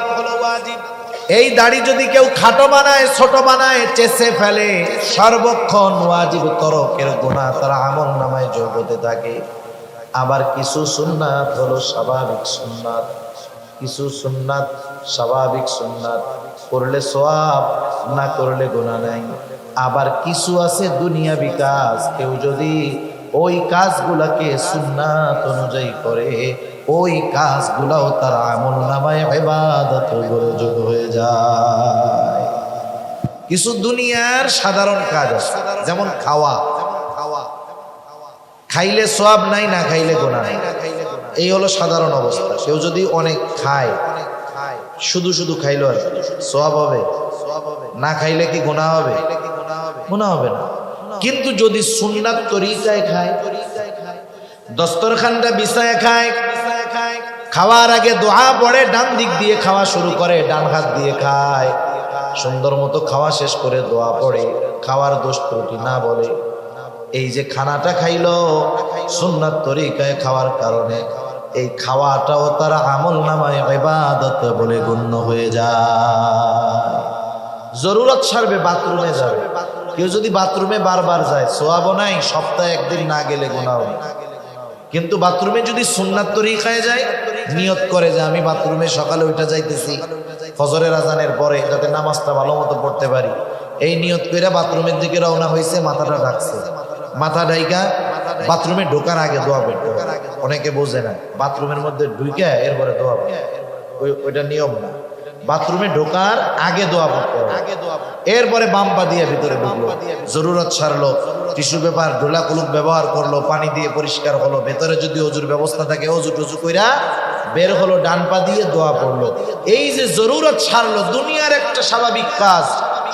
Speaker 1: এই দাড়ি যদি কেউ খাটো বানায়, ছোট বানায়, চেঁচে ফেলে, সর্বক্ষণ ওয়াজিব তরকের গুনাহ তার আমল নামায় যোগ হতে থাকে। আবার কিছু সুন্নাত হলো স্বাভাবিক সুন্নাত, কিছু সুন্নাত স্বাভাবিক সুন্নাত, করলে সওয়াব, না করলে গুনাহ নাই। আবার কিছু আছে দুনিয়াবি কাজ, কেউ যদি ওই কাজগুলাকে সুন্নাত অনুযায়ী করে, ওই কাজগুলাও তার আমল নামায় ইবাদত যোগ হয়ে যায়। কিছু দুনিয়ার সাধারণ কাজ আছে, যেমন খাওয়া, খাইলে সওয়াব নাই, না খাইলে গুনাহ নাই, এই হলো সাধারণ অবস্থা। কেউ যদি অনেক খায়, শুধু শুধু খাইলো আর সওয়াব হবে? না খাইলে কি গুনাহ হবে? গুনাহ হবে না। কিন্তু যদি সুন্নাত তরিকায় খায়, দস্তরখানটা বিছায় খায়, খাওয়ার আগে দোয়া পড়ে, ডান দিক দিয়ে খাওয়া শুরু করে, ডান হাত দিয়ে খায়, সুন্দর মতো খাওয়া শেষ করে দোয়া পড়ে, খাওয়ার দোষ ত্রুটি না বলে, এই যে খানাটা খাইলো সুন্নাত তরিকায় খাওয়ার কারণে, এই খাওয়াটাও তার আমল নামায় ইবাদত বলে গণ্য হয়ে যায়। জরুরত সারবে, বাথরুমে যাবে, কেউ যদি বাথরুমে বারবার যায়, সওয়াবও নাই, সপ্তাহে একদিন না গেলে গুনাহ হবে। কিন্তু বাথরুমে যদি সুন্নাত তরিকায় যায়, নিয়ত করে যে আমি বাথরুমে সকালে ওইটা যাইতেছি ফজরের আজানের পরে, যাতে নামাজটা ভালো মতো পড়তে পারি, এই নিয়ত করে বাথরুমের দিকে রওনা হয়েছে, মাথাটা ঢাকছে, মাথা ঢাইকা বাথরুমে ঢোকার আগে দোয়া পড়তে হবে। অনেকে বোঝে না, বাথরুমের মধ্যে ঢুকে এরপরে দোয়া পড়ে, ওইটা নিয়ম না। বাথরুমে ঢোকার আগে দোয়া পড়তে হবে, এরপরে বাম পা দিয়ে ভিতরে ঢুকলো, জরুরত সারলো, টিস্যু পেপার ঢোলা কুলুক ব্যবহার করলো, পানি দিয়ে পরিষ্কার হলো, ভেতরে যদি অজুর ব্যবস্থা থাকে অজু টজু কইরা বের হলো, ডান পা দিয়ে দোয়া পড়লো। এই যে জরুরত সারলো, দুনিয়ার একটা স্বাভাবিক কাজ,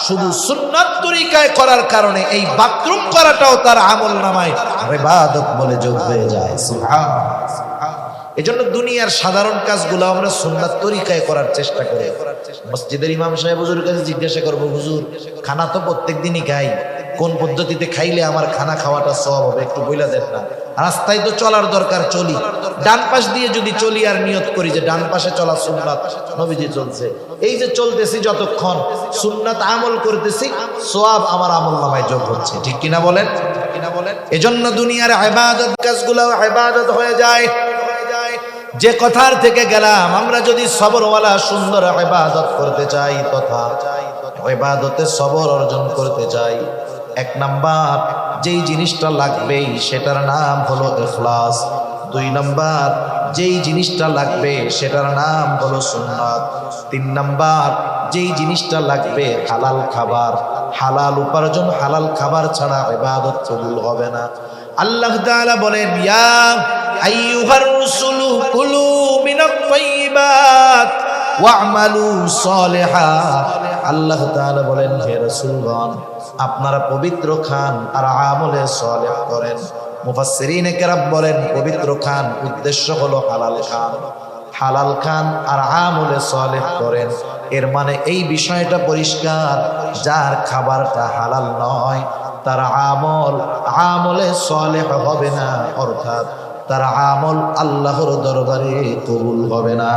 Speaker 1: শুধু সুন্নাত তরিকায় করার কারণে এই বাথরুম করাটাও তার আমল নামায় ইবাদত বলে যোগ হয়ে যায়। সুবহানাল্লাহ। এজন্য দুনিয়ার সাধারণ কাজগুলো আমরা সুন্নাত তরিকায় করার চেষ্টা করি। মসজিদের ইমাম সাহেব হুজুরের কাছে জিজ্ঞাসা করবো, হুজুর খানা তো প্রত্যেক দিনই খাই, কোন পদ্ধতিতে খাইলে আমার খানা খাওয়াটা সওয়াব হবে, একটু বইলা দেন না। রাস্তায় তো চলার দরকার, চলি, ডান পাশ দিয়ে যদি চলি আর নিয়ত করি যে ডান পাশে চলা সুন্নাত, নবীজি চলছে, এই যে চলতেছি যতক্ষণ সুন্নাত আমল করতেছি, সওয়াব আমার আমল নামায় যোগ হচ্ছে, ঠিক কিনা বলেন? এজন্য দুনিয়ার ইবাদত কাজগুলো ইবাদত হয়ে যায়। যে কথার থেকে গেলাম, আমরা যদি সবরওয়ালা সুন্দর ইবাদত করতে চাই, তথা ইবাদতে সবর অর্জন করতে চাই, এক নাম্বার যেই জিনিসটা লাগবে সেটার নাম হলো ইখলাস। দুই নাম্বার যেই জিনিসটা লাগবে সেটার নাম হলো সুন্নাত। তিন নাম্বার যেই জিনিসটা লাগবে হালাল খাবার, হালাল উপার্জন, হালাল খাবার ছাড়া ইবাদত কবুল হবে না। আল্লাহ তাআলা বলেন, ইয়া আইয়ুহার রাসূলু কুলু মিনাত তাইয়্যিবাত ওয়া'মালু সালিহা। আল্লাহ তাআলা বলেন, হে রাসূলগণ, আপনারা পবিত্র খান আর আমলে সালেহ করেন। মুফাসসিরিনে কেরাম বলেন, পবিত্র খান উদ্দেশ্য হলো হালাল খান, হালাল খান আর আমলে সালেহ করেন। এর মানে এই বিষয়টা পরিষ্কার, যার খাবারটা হালাল নয় তার আমলে সালেহ হবে না, অর্থাৎ তার আমল আল্লাহর দরবারে কবুল হবে না।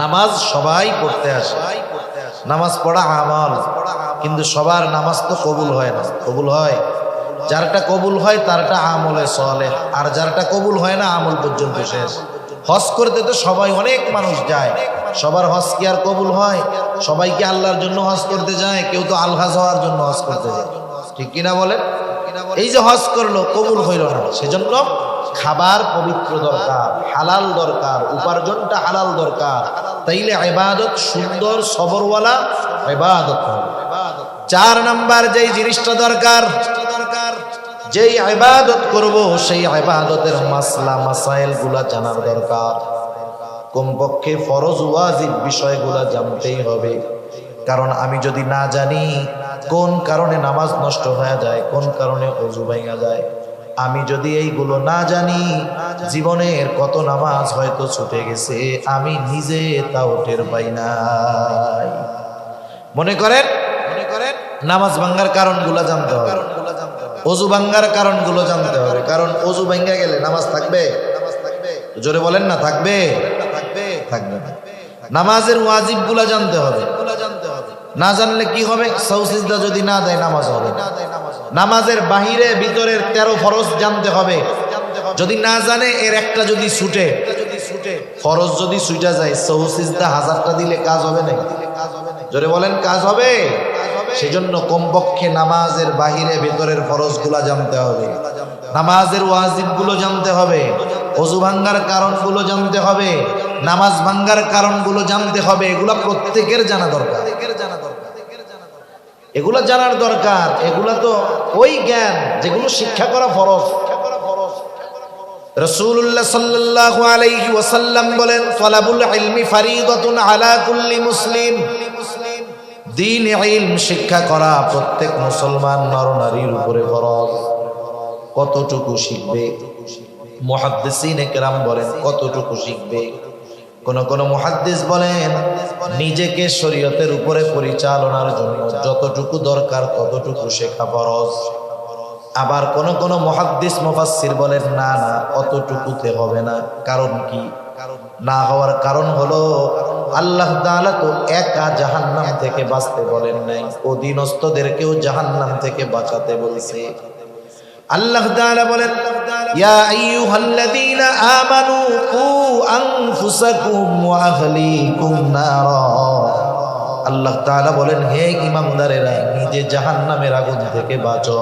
Speaker 1: নামাজ সবাই পড়তে আসে, নামাজ পড়া আমল, কিন্তু সবার নামাজ তো কবুল হয় না। কবুল হয় যারটা কবুল হয় তারটা আমলে সালেহ, আর যারটা কবুল হয় না আমল পর্যন্ত শেষ। হজ করতে তো সবাই, অনেক মানুষ যায়, সবার হজ কি আর কবুল হয়? সবাই কি আল্লাহর জন্য হজ করতে যায়? কেউ তো আলহাজ হওয়ার জন্য হজ করতে যায়, ঠিক কিনা বলেন? এই যে হজ করলো, কবুল হইল না, সেজন্য খাবার পবিত্র দরকার, হালাল দরকার, উপার্জনটা হালাল দরকার, তাইলে ইবাদত সুন্দর সবরওয়ালা ইবাদত হবে। 4 নাম্বার যেই জিনিসটা দরকার, যেই ইবাদত করব সেই ইবাদতের মাসলা মাসাইল গুলা জানার দরকার। কমপক্ষে ফরজ ওয়াজিব বিষয়গুলা জানতেই হবে, কারণ আমি যদি না জানি কোন কারণে নামাজ নষ্ট হয়ে যায়, কোন কারণে ওযু ভেঙে যায়, আমি যদি এইগুলো না জানি, জীবনের কত নামাজ হয়তো ছুটে গেছে, আমি নিজে তাও টের পাই নাই। মনে করেন নামাজ ভাঙ্গার কারণগুলো জানতে হবে, ওযু ভাঙ্গার কারণগুলো জানতে হবে, কারণ ওযু ভেঙে গেলে নামাজ থাকবে? জোরে বলেন না, থাকবে? থাকবে না। নামাজের ওয়াজিবগুলো জানতে হবে, না জানলে কি হবে? সাজদা যদি না দেয় নামাজ হবে না। নামাজের বাহিরে ভিতরের 13 ফরজ জানতে হবে, যদি না জানে এর একটা যদি ছুটে, ফরজ যদি ছুটে যায়, সাজদা 1000টা দিলে কাজ হবে না? জোরে বলেন, কাজ হবে? সেজন্য কমপক্ষে নামাজের বাহিরে ভিতরের ফরজগুলো জানতে হবে, নামাজের ওয়াজিবগুলো জানতে হবে, ওযু ভাঙ্গার কারণগুলো জানতে হবে, নামাজ ভাঙ্গার কারণগুলো জানতে হবে। এগুলা প্রত্যেকের জানা দরকার, এগুলো জানার দরকার। এগুলা তো ওই জ্ঞান যেগুলো শিক্ষা করা ফরজ। রাসূলুল্লাহ সাল্লাল্লাহু আলাইহি ওয়াসাল্লাম বলেন, তালাবুল ইলমি ফারিদাতুন আলা কুল্লি মুসলিম। দ্বীন ইলম শিক্ষা করা প্রত্যেক মুসলমান নর-নারীর উপরে ফরজ। কতটুকু শিখবে? মুহাদ্দিসিনে কেরাম বলেন কতটুকু শিখবে। কোন মুহাদ্দিস বলেন নিজেকে শরীয়তের উপরে পরিচালনার জন্য যতটুকু দরকার ততটুকু শেখা ফরজ। আবার কোন মুহাদ্দিস মুফাসসির বলেন না না, অতটুকুতে হবে না। কারণ কি? না হওয়ার কারণ হলো আল্লাহ তাআলা তো একা জাহান্নাম থেকে বাঁচতে বলেন নাই, অধীনস্থদেরকেও জাহান্নাম থেকে বাঁচাতে বলেছে। আল্লাহ তাআলা বলেন, ইয়া আইয়ুহাল্লাযীনা আমানু কু আনফুসাকুম ওয়া আহলিকুম নারা। আল্লাহ তাআলা বলেন, হে ঈমানদারেরা, নিজে জাহান্নামের আগুন থেকে বাঁচো,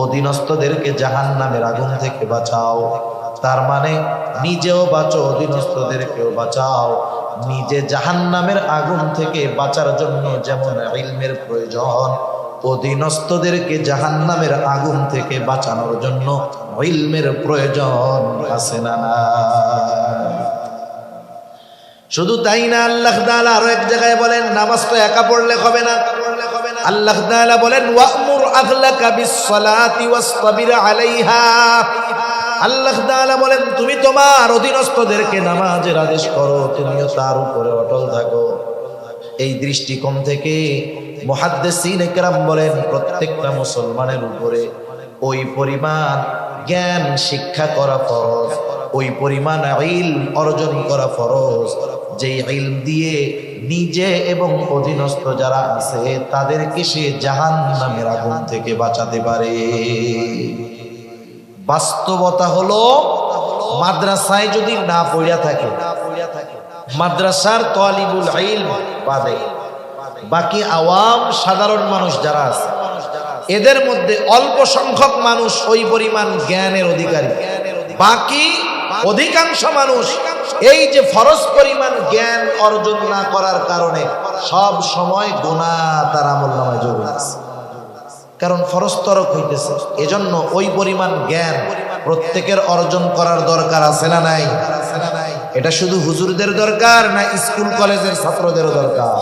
Speaker 1: অধীনস্থদেরকে জাহান্নামের আগুন থেকে বাঁচাও। তার মানে নিজেও বাঁচো, অধীনস্থদেরকেও বাঁচাও। নিজে জাহান্নামের আগুন থেকে বাঁচার জন্য যেমন ইলমের প্রয়োজন, অধীনস্থদেরকে জাহান্নামের আগুন থেকে বাঁচানোর জন্য ইলমের প্রয়োজন আছে না? শুধু তাই না, আল্লাহ তাআলা আরো এক জায়গায় বলেন, নামাজটা একা পড়লে হবে না। আল্লাহ তাআলা বলেন, ওয়া'মুর আহলাকা বিস-সালাতি ওয়াসতাবির আলাইহা। আল্লাহ তাআলা বলেন, তুমি তোমার অধীনস্থদেরকে নামাজের আদেশ করো, তুমিও তার উপরে অটল থাকো। এই দৃষ্টিকোণ থেকে মুহাদ্দিসিনে কেরাম বলেন, প্রত্যেকটা মুসলমানের উপরে ওই পরিমাণ জ্ঞান শিক্ষা করা ফরজ, ওই পরিমাণ ইলম অর্জন করা ফরজ, যেই ইলম দিয়ে নিজে এবং অধীনস্থ যারা আছে তাদেরকে সে জাহান্নামের আগুন থেকে বাঁচাতে পারে। বাস্তবতা হলো, মাদ্রাসায় যদি না পড়িয়া থাকে, মাদ্রাসার তালিবুল ইলম বাদে বাকি আওয়াম সাধারণ মানুষ যারা আছে, এদের মধ্যে অল্প সংখ্যক মানুষ ওই পরিমাণ জ্ঞানের অধিকারী। বাকি অধিকাংশ মানুষ এই যে ফরজ পরিমাণ জ্ঞান অর্জন না করার কারণে সব সময় গুনাহ তার আমলনামায় যোগ হইতেছে, কারণ ফরজ তরক হইতেছে। এজন্য ওই পরিমাণ জ্ঞান প্রত্যেকের অর্জন করার দরকার আছে না নাই? এটা শুধু হুজুরদের দরকার না স্কুল কলেজের ছাত্রদেরও দরকার?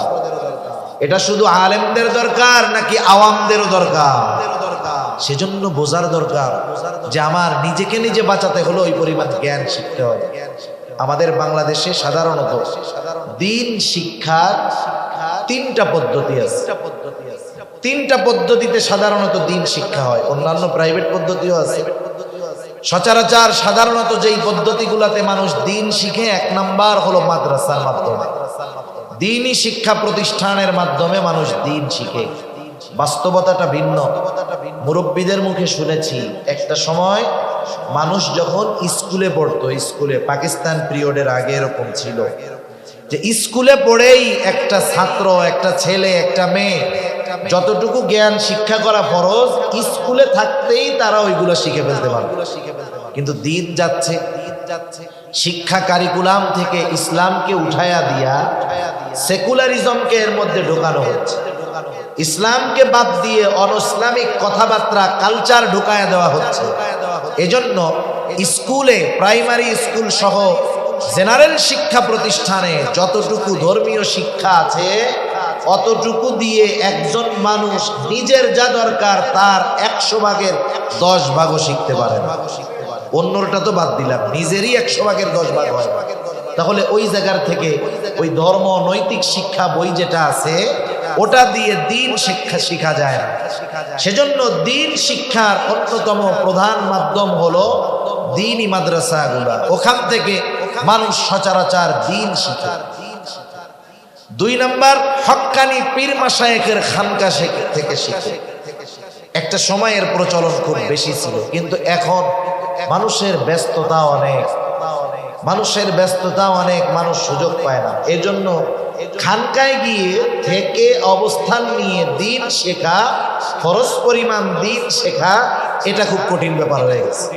Speaker 1: এটা শুধু আলেমদের দরকার নাকি আওয়ামদেরও দরকার? সেজন্য বোঝার দরকার যে আমার নিজেকে নিজে বাঁচাতে হলো ওই পরিমাণ জ্ঞান শিখতে হবে। আমাদের বাংলাদেশে সাধারণত দ্বীন শিক্ষার তিনটা পদ্ধতি আছে। তিনটা পদ্ধতিতে সাধারণত দিন শিক্ষা হয়, অন্যান্য প্রাইভেট পদ্ধতিও আছে। সচরাচর সাধারণত যেই পদ্ধতিগুলোতে মানুষ দিন শিখে, এক নাম্বার হলো মাদ্রাসার মাধ্যমে, দিনই শিক্ষা প্রতিষ্ঠানের মাধ্যমে মানুষ দিন শিখে। বাস্তবতাটা ভিন্ন। মুরব্বীদের মুখে শুনেছি একটা সময় মানুষ যখন স্কুলে পড়তো, স্কুলে পাকিস্তান পিরিয়ডের আগে এরকম ছিল যে স্কুলে পড়েই একটা ছাত্র, একটা ছেলে, একটা মেয়ে যতটুকু জ্ঞান শিক্ষা করা ফরজ, স্কুলে থাকতেই তারা ওইগুলো শিখে ফেলতে পারবে। কিন্তু দিন যাচ্ছে, শিক্ষা কারিকুলাম থেকে ইসলামকে উঠায়া দিয়া সেকুলারিজমকে এর মধ্যে ঢোকানো হচ্ছে। ইসলামকে বাদ দিয়ে অনইসলামিক কথাবার্তা, কালচার ঢুকায়া দেওয়া হচ্ছে। এজন্য স্কুলে, প্রাইমারি স্কুল সহ জেনারেল শিক্ষা প্রতিষ্ঠানে যতটুকু ধর্মীয় শিক্ষা আছে অতটুকু দিয়ে একজন মানুষ নিজের যা দরকার তার 100 ভাগের 10 ভাগও শিখতে পারে না। অন্যটা তো বাদ দিলাম, নিজেরই 100 ভাগের 10 ভাগ হয়। তাহলে ওই জায়গার থেকে ওই ধর্ম নৈতিক শিক্ষা বই যেটা আছে ওটা দিয়ে দিন শিক্ষা শিখা যায় না। সেজন্য দিন শিক্ষার অন্যতম প্রধান মাধ্যম হলো দিনই মাদ্রাসাগুলা। ওখান থেকে মানুষ সচরাচর দিন শিখে। 2 নাম্বার, হক্কানি পীর মাশায়েখের খানকা থেকে শিখে। একটা সময়ের প্রচলন খুব বেশি ছিল, কিন্তু এখন মানুষের ব্যস্ততা অনেক, মানুষ সুযোগ পায় না। এজন্য খানকায় গিয়ে থেকে অবস্থান নিয়ে দিন শেখা, ফরজ পরিমাণ দিন শেখা, এটা খুব কঠিন ব্যাপার হয়ে গেছে।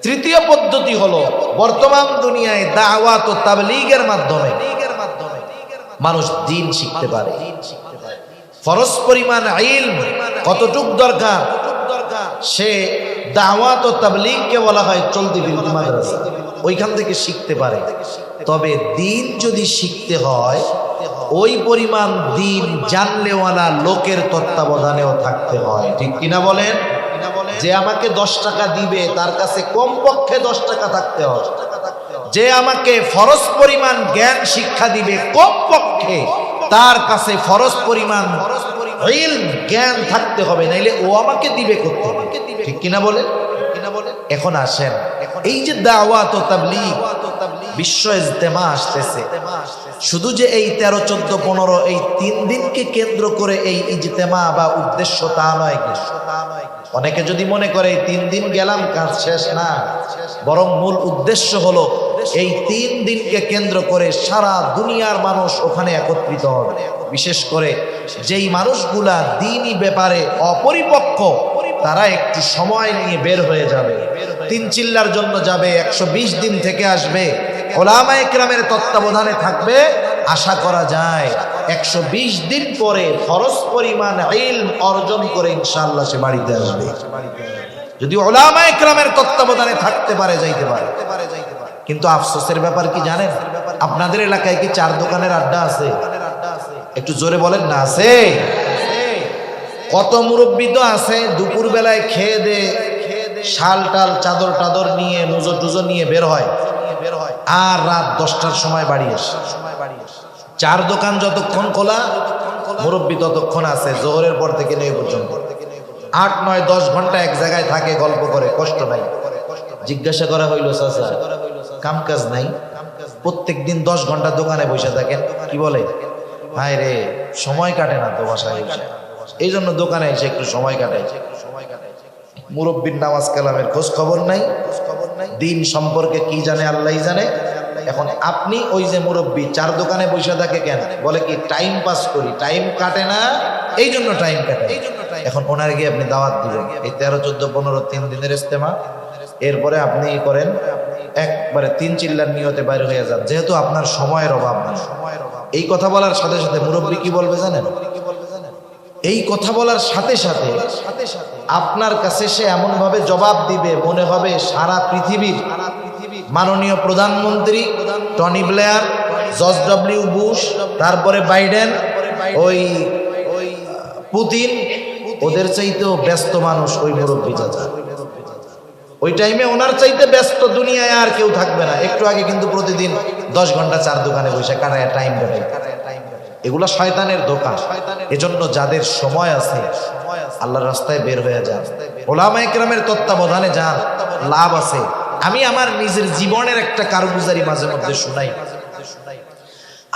Speaker 1: তৃতীয় পদ্ধতি হলো বর্তমান দুনিয়ায় দাওয়াত ও তাবলীগের মাধ্যমে মানুষ দিন শিখতে পারে। ফরজ পরিমাণ ইলম কতটুক দরকার, সে দাওয়াত ও তাবলীগকে বলা হয় চলতি ফিরতি মাদ্রাসা, ওইখান থেকে শিখতে পারে। তবে দিন যদি শিখতে হয় ওই পরিমাণ দিন জানলেওয়ালা লোকের তত্ত্বাবধানেও থাকতে হয়। ঠিক কিনা বলেন? যে আমাকে 10 টাকা দিবে তার কাছে কমপক্ষে 10 টাকা থাকতে হয়। যে আমাকে ফরজ পরিমাণ জ্ঞান শিক্ষা দিবে কমপক্ষে তার কাছে ফরজ পরিমাণ ইলম জ্ঞান থাকতে হবে, নাইলে ও আমাকে দিবে করতে। ঠিক কিনা বলেন? এখন আসেন, এই যে দাওয়াত ও তাবলীগ বিশ্ব ইজতেমা আসতেছে, শুধু যে এই 13, 14, 15 এই 3 দিনকে কেন্দ্র করে এই ইজতেমা বা উদ্দেশ্য তা নয়। অনেকে যদি মনে করে এই 3 দিন গেলাম কাজ শেষ, না, বরং মূল উদ্দেশ্য হলো এই 3 দিনকে কেন্দ্র করে সারা দুনিয়ার মানুষ ওখানে একত্রিত হবে। বিশেষ করে যেই মানুষগুলা দ্বীনি ব্যাপারে অপরিপক্ক তারা একটু সময় নিয়ে বের হয়ে যাবে, 3 চিল্লার জন্য যাবে, 120 দিন থেকে আসবে, ওলামায়ে কেরামের তত্ত্বাবধানে থাকবে। আশা করা যায় 120 দিন পরে ফরজ পরিমাণ ইলম অর্জন করে ইনশাআল্লাহ সে বাড়িতে আসবে, যদি ওলামায়ে কেরামের তত্ত্বাবধানে থাকতে পারে, যাইতে পারে। কিন্তু আফসোসের ব্যাপার কি জানেন? আপনাদের এলাকায় কি 4 দোকানের আড্ডা আছে? একটু জোরে বলেন না, আছে? কত মুরব্বী তো আছে দুপুর বেলায় খেয়ে দে শাল টাল চাদর টাদর নিয়ে মুজো টুজো নিয়ে বের হয়, আর রাত 10টার সময় বাড়ি আসে। 4 দোকান যতক্ষণ খোলা মুরব্বী ততক্ষণ আছে, জোহরের পর থেকে নেই পর্যন্ত 8, 9, 10 ঘন্টা এক জায়গায় থাকে, গল্প করে, কষ্ট নাই। জিজ্ঞাসা করা হইল, চাচা কাম কাজ নাই? প্রত্যেক দিন 10 ঘন্টা দোকানে বসে থাকেন, কি বলে? হায় রে, সময় কাটে না তো বাসায় বসে, এই জন্য দোকানে এসে একটু সময় কাটে। মুরব্বীর নামাজ কালামের খোঁজ খবর নাই, দিন সম্পর্কে কি জানে আল্লাহই জানে। এখন আপনি ওই যে মুরব্বী 4 দোকানে বসে থাকে কেন? বলে কি টাইম পাস করি, টাইম কাটে না, এই জন্য টাইম কাটে। এখন ওনার গিয়ে আপনি দাওয়াত দিবেন, এই 13, 14, 15 3 দিনের ইজতেমা, এরপরে আপনি করেন একবারে 3 চিল্লার নিয়তে বাইরে হয়ে যান, যেহেতু আপনার সময়ের অভাব নাই। এই কথা বলার সাথে সাথে মুরব্বী কি বলবে জানেন? এই কথা বলার সাথে সাথে আপনার কাছে সে এমন ভাবে জবাব দিবে মনে হবে সারা পৃথিবীর মাননীয় প্রধানমন্ত্রী Tony Blair, George W Bush, তারপরে বাইডেন, ওই পুতিন, ওদের চাইতেও ব্যস্ত মানুষ ওই মুরব্বী চাচা। ওই টাইমে ওনার চাইতে ব্যস্ত দুনিয়ায় আর কেউ থাকবে না। একটু আগে কিন্তু প্রতিদিন 10 ঘন্টা 4 দোকানে বসে কাটায় টাইম কাটায়। এগুলা শয়তানের ধোঁকা। এজন্য যাদের সময় আছে আল্লাহর রাস্তায় বের হয়ে যান, ওলামায়ে কেরামের তত্ত্বাবধানে যান, লাভ আছে। আমি আমার নিজের জীবনের একটা কারগুজারি মাঝে মধ্যে শুনাই।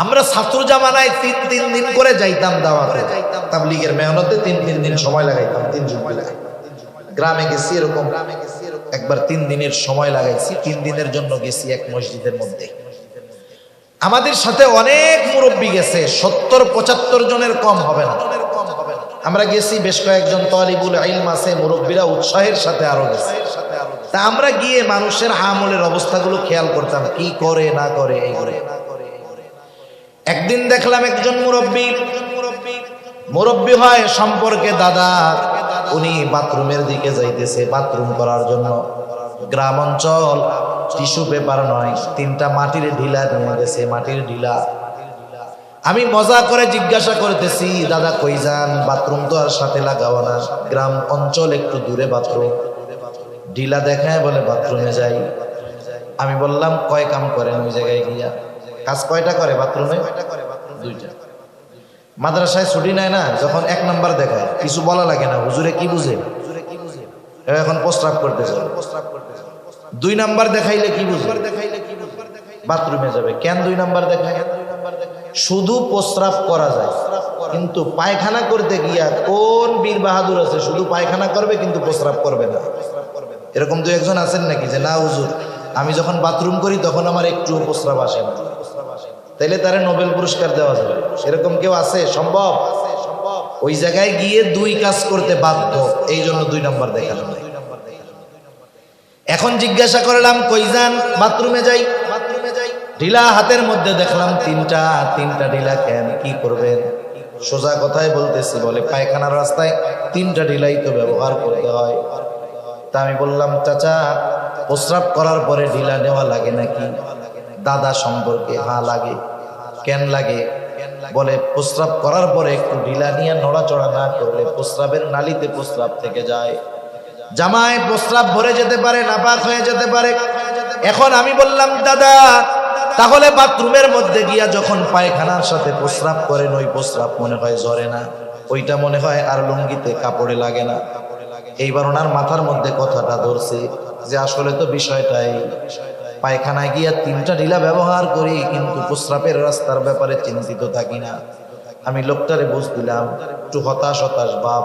Speaker 1: আমরা ছাত্র জামানায় 3 দিন করে যাইতাম দাওয়াতে, তাবলীগের মেহনতে 3 দিন সময় লাগাইতাম। 3 জুম্মা গ্রামে গেছি, এরকম একবার 3 দিনের সময় লাগাইছি। 3 দিনের জন্য গেছি এক মসজিদের মধ্যে। আমাদের সাথে অনেক মুরব্বী গেছে, 70-75 জনের কম হবে না। আমরা গেছি, বেশ কয়েকজন তালিবুল ইলম আছে, মুরব্বীরা উৎসাহের সাথে আরো গেছে। তা আমরা গিয়ে মানুষের আমলের অবস্থাগুলো খেয়াল করতাম, কি করে না করে এইগুলো। একদিন দেখলাম একজন মুরব্বী হয় সম্পর্কে দাদা, উনি বাথরুমের দিকে যাইতেছে বাথরুম করার জন্য। গ্রাম অঞ্চল, টিস্যু পেপার নয়, 3টা মাটির ঢিলা নিয়ে গেছে, মাটির ঢিলা। আমি মজা করে জিজ্ঞাসা করতেছি, দাদা কই যান? বাথরুম তো আর সাথে লাগাও না, গ্রাম অঞ্চল, একটু দূরে বাথরুম। ঢিলা দেখায় বলে বাথরুমে যাই। আমি বললাম কয় কাম করেন ওই জায়গায় গিয়া? কাজ কয়টা করে বাথরুমে? 2টা। মাদ্রাসায় ছুটি নেয় না, যখন 1 নাম্বার দেখায় কিছু বলা লাগে না, হুজুরে কি বুঝে, এখন প্রস্রাব করতে যাবে। 2 নাম্বার দেখাইলে কি বুঝে, বাথরুমে যাবে। কেন 2 নাম্বার দেখায়? শুধু প্রস্রাব করা যায়, কিন্তু পায়খানা করতে গিয়া কোন বীর বাহাদুর আছে শুধু পায়খানা করবে কিন্তু প্রস্রাব করবে না? এরকম 2-1 জন আছেন নাকি যে না হুজুর আমি যখন বাথরুম করি তখন আমার একটু প্রস্রাব আসে না? তাইলে তারে নোবেল পুরস্কার দেওয়া যাবে। এরকম কেউ আছে? সম্ভব? ওই জায়গায় গিয়ে 2 কাজ করতে বাধ্য, এই জন্য 2 নাম্বার দেখানো হয়। এখন জিজ্ঞাসা করলাম কই যান? বাথরুমে যাই। ঢিলা হাতের মধ্যে দেখলাম 3টা ঢিলা। কেন, কি করবেন? সোজা কথাই বলতেছি, বলে পায়খানার রাস্তায় 3টা ঢিলাই তো ব্যবহার করতে হয়। তা আমি বললাম চাচা প্রস্রাব করার পরে ঢিলা নেওয়া লাগে নাকি? দাদা সম্পর্কে, হ্যাঁ লাগে। কেন লাগে? বলে প্রস্রাব করার পরে একটু ঢিলা নিয়ে নড়াচড়া না করলে প্রস্রাবের নালীতে প্রস্রাব থেকে যায়, জামায় প্রস্রাব ভরে যেতে পারে, নাপাক হয়ে যেতে পারে। এখন আমি বললাম দাদা তাহলে বাথরুমের মধ্যে গিয়া যখন পায়খানার সাথে প্রস্রাব করেন ওই প্রস্রাব মনে হয় ঝরে না, ওইটা মনে হয় আর লুঙ্গিতে কাপড়ে লাগে না। এইবার ওনার মাথার মধ্যে কথাটা ধরছে যে আসলে তো বিষয়টাই, পায়খানায় গিয়া 3টা ঢিলা ব্যবহার করি কিন্তু প্রস্রাবের রাস্তার ব্যাপারে চিন্তিত থাকি না। আমি লোকটারে বুঝ দিলাম, একটু হতাশ ভাব।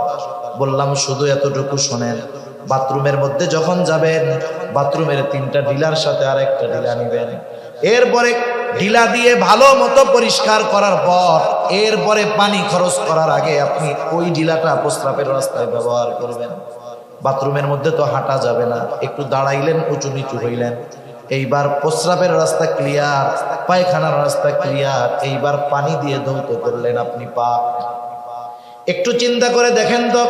Speaker 1: বললাম শুধু এতটুকু শোনেন, বাথরুমের মধ্যে যখন যাবেন বাথরুমের 3টা ঢিলার সাথে আরেকটা ঢিলা নিবেন, এরপরে ঢিলা দিয়ে ভালো মতো পরিষ্কার করার পর এরপরে পানি খরচ করার আগে আপনি ওই ঢিলাটা প্রস্রাবের রাস্তায় ব্যবহার করবেন। বাথরুমের মধ্যে তো হাঁটা যাবে না, একটু দাঁড়াইলেন, উঁচু নিচু হইলেন, এইবার প্রস্রাবের রাস্তা ক্লিয়ার, পায়খানার রাস্তা ক্লিয়ার, এইবার পানি দিয়ে ধৌত করলেন আপনি পাপ। একটু চিন্তা করে দেখেন তো,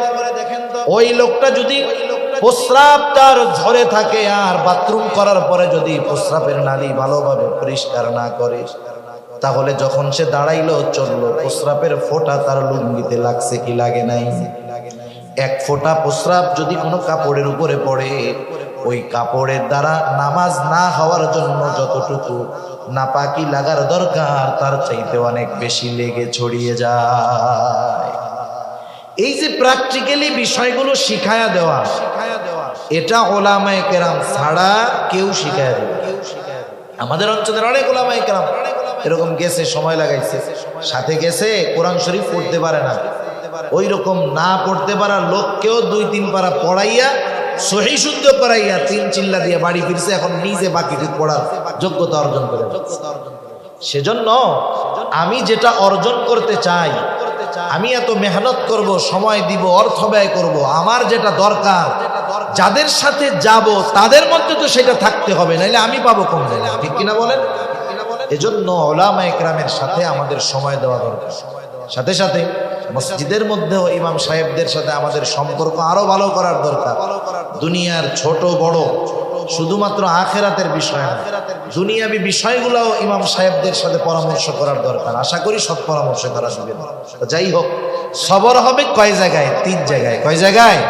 Speaker 1: ওই লোকটা যদি প্রস্রাব তার ঝরে থাকে আর বাথরুম করার পরে যদি প্রস্রাবের নালী ভালোভাবে পরিষ্কার না করে, তাহলে যখন সে দাঁড়াইলো চললো প্রস্রাবের ফোঁটা তার লুঙ্গিতে লাগছে কি লাগে নাই? 1 ফোঁটা প্রস্রাব যদি কোনো কাপড়ের উপরে পড়ে, ওই কাপড়ের দ্বারা নামাজ না হওয়ার জন্য যতটুকু নাপাকি লাগার দরকার তার চাইতে অনেক বেশি লেগে ছড়িয়ে যায়। এই যে প্র্যাকটিক্যালি বিষয়গুলো শিখায়া দেওয়া, এটা ওলামায়ে কেরাম ছাড়া কেউ শিখায়া দেবে। আমাদের অঞ্চলের অনেক ওলামায়ে কেরাম এরকম গেছে, সময় লাগাইছে, সাথে গেছে কোরআন শরীফ পড়তে পারে না, ওই রকম না পড়তে পারা লোককেও 2-3 পারা পড়াইয়া সহি শুদ্ধ করাইয়া 3 চিল্লা দিয়ে বাড়ি ফিরছে, এখন নিজে বাকিটি পড়ার যোগ্যতা অর্জন করে। সেজন্য আমি যেটা অর্জন করতে চাই, আমি এত মেহনত করব, সময় দিব, অর্থ ব্যয় করব, আমার যেটা দরকার যাদের সাথে যাব তাদের মধ্যে তো সেটা থাকতে হবে, নাইলে আমি পাবো কোন জায়গায়? ঠিক কিনা বলেন? এজন্য উলামায়ে কেরামের সাথে আমাদের সময় দেওয়া দরকার। সাথে সাথে মসজিদের মধ্যেও ইমাম সাহেবদের সাথে আমাদের সম্পর্ক আরো ভালো করার দরকার। দুনিয়ার ছোট বড় শুধুমাত্র আখেরাতের বিষয় না, দুনিয়াবী বিষয়গুলোও ইমাম সাহেবদের সাথে পরামর্শ করার দরকার। আশা করি সৎ পরামর্শ করা যাবে। যাই হোক, সবর হবে কয় জায়গায়? 3 জায়গায়। কয় জায়গায়?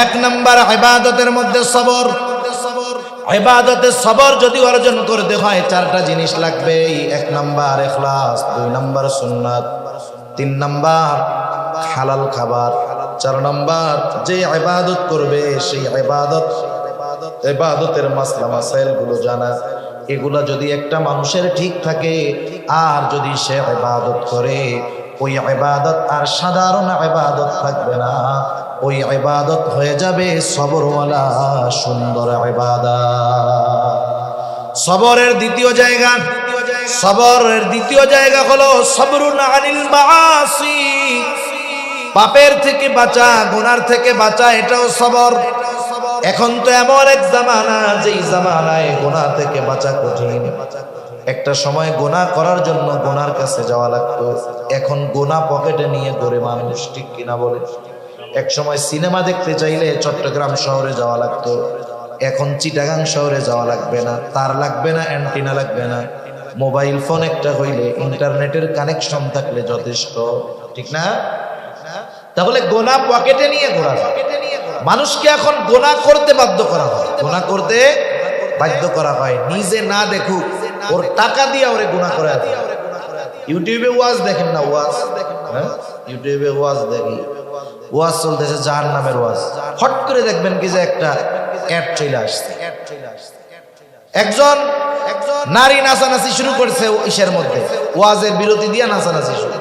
Speaker 1: 1 নাম্বার ইবাদতের মধ্যে সবর। ইবাদতে সবর যদি অর্জন করতে হয় চারটা জিনিস লাগবে। 1 নাম্বার ইখলাস, 2 নাম্বার সুন্নাত, 3 নাম্বার হালাল খাবার, 4 নাম্বার যে ইবাদত করবে সেই ইবাদতের মাসলা মাসাইল গুলো জানা। এগুলা যদি একটা মানুষের ঠিক থাকে আর যদি সে ইবাদত করে, ওই ইবাদত আর সাধারণ ইবাদত থাকবে না, ওই ইবাদত হয়ে যাবে সবরওয়ালা সুন্দর ইবাদত। সবরের দ্বিতীয় জায়গা হলো সবরুন আনিল মাআসি, পাপের থেকে বাঁচা, গুনার থেকে বাঁচা, এটাও সবর। এখন তো এমন এক জামানা, যেই জামানায় গুনাহ থেকে বাঁচা কঠিন। একটা সময় গুনাহ করার জন্য গুনার কাছে যাওয়া লাগতো, এখন গুনাহ পকেটে নিয়ে ঘুরে মানুষ, ঠিক কিনা বলে? এক সময় সিনেমা দেখতে চাইলে চট্টগ্রাম শহরে যাওয়া লাগতো, এখন চিটাগাং শহরে যাওয়া লাগবে না, তার লাগবে না, অ্যান্টিনা লাগবে না, মোবাইল ফোন একটা হইলে ইন্টারনেটের কানেকশন থাকলে যথেষ্ট, ঠিক না? তাহলে গুনাহ পকেটে নিয়ে ঘোরা যায়। মানুষকে এখন গুনাহ করতে বাধ্য করা হয়, গুনাহ করতে বাধ্য করা হয়, নিজে না দেখুক ওর টাকা দিয়ে ওরে গুনাহ করে দেয়। ইউটিউবে ওয়াজ দেখেন না, ওয়াজ, ইউটিউবে ওয়াজ দেখি, ওয়াজ চলতেছে জাহান্নামের ওয়াজ, হট করে দেখবেন কি যে একটা অ্যাড চলে আসছে, একজন নারী নাচানাচি শুরু করছে ইসের মধ্যে, ওয়াজের বিরতি দিয়ে নাচানাচি শুরু।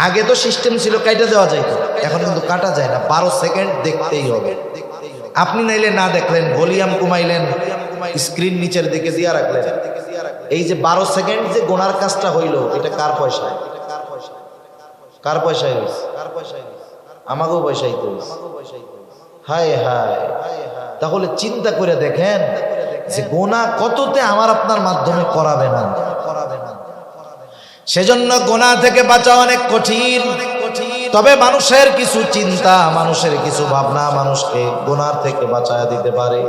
Speaker 1: আগে তো সিস্টেম ছিল কাটা দেওয়া যায়, এখন কিন্তু কাটা যায় না, 12 সেকেন্ড দেখতেই হবে। আপনি নাইলে না দেখলেন, ভলিউম কমাইলেন, স্ক্রিন নিচের দিকে দিয়ে রাখলেন, এই যে 12 সেকেন্ড যে গোনার কাজটা হইলো, এটা কার পয়সায়? কার পয়সায় হইছে? আমাকেও পয়সাই তো। হায় হায়, তাহলে চিন্তা করে দেখেন যে গোনা কততে আমার আপনার মাধ্যমে করাবে না। সেজন্য গোনা থেকে বাঁচা অনেক কঠিন। তবে মানুষের কিছু চিন্তা, মানুষের কিছু ভাবনা মানুষকে গোনার থেকে বাঁচায় দিতে পারে।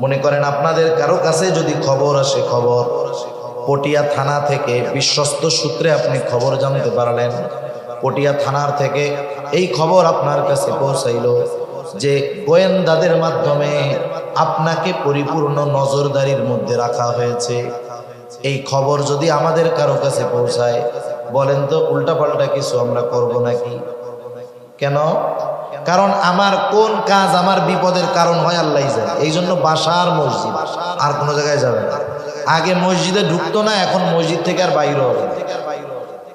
Speaker 1: মনে করেন আপনাদের কারো কাছে যদি খবর আসে, খবর পটিয়া থানা থেকে বিশ্বস্ত সূত্রে আপনি খবর জানতে পারলেন, পটিয়া থানার থেকে এই খবর আপনার কাছে পৌঁছাইলো যে গোয়েন্দাদের মাধ্যমে আপনাকে পরিপূর্ণ নজরদারির মধ্যে রাখা হয়েছে। এই খবর যদি আমাদের কারো কাছে পৌঁছায়, বলেন তো উল্টাপাল্টা কিছু আমরা করব নাকি? কেন? কারণ আমার কোন কাজ আমার বিপদের কারণ হয় আল্লাহই জানে। এই জন্য বাসার মসজিদ, আর কোনো জায়গায় যাবে না। আগে মসজিদে ঢুকতো না, এখন মসজিদ থেকে আর বাইরে হবে।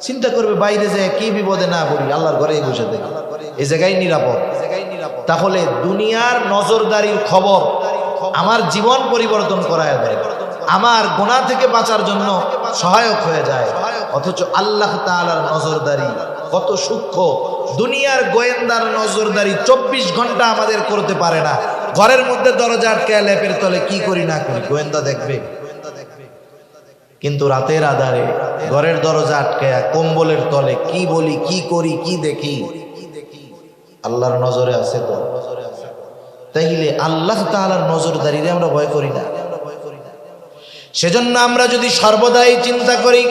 Speaker 1: চিন্তা করবে বাইরে যায় কি বিপদে না পড়ি, আল্লাহর ঘরেই বসে থাকি, এই জায়গায় নিরাপদ। তাহলে দুনিয়ার নজরদারির খবর আমার জীবন পরিবর্তন করায় দেয়, আমার গুনাহ থেকে বাঁচার জন্য সহায়ক হয়ে যায়। অথচ আল্লাহ তাআলার নজরদারি কত সূক্ষ্ম। দুনিয়ার গোয়েন্দার নজরদারি 24 ঘন্টা আমাদের করতে পারে না। ঘরের মধ্যে দরজা আটকে লেপের তলে কি করি না করি গোয়েন্দা দেখবে, কিন্তু রাতের আধারে ঘরের দরজা আটকে কম্বলের তলে কি বলি, কি করি, কি দেখি, আল্লাহর নজরে আছে তো। তাইলে আল্লাহ তাআলার নজরদারিরে আমরা ভয় করি না। সেজন্য আমরা যদি সর্বদাই চিন্তা করি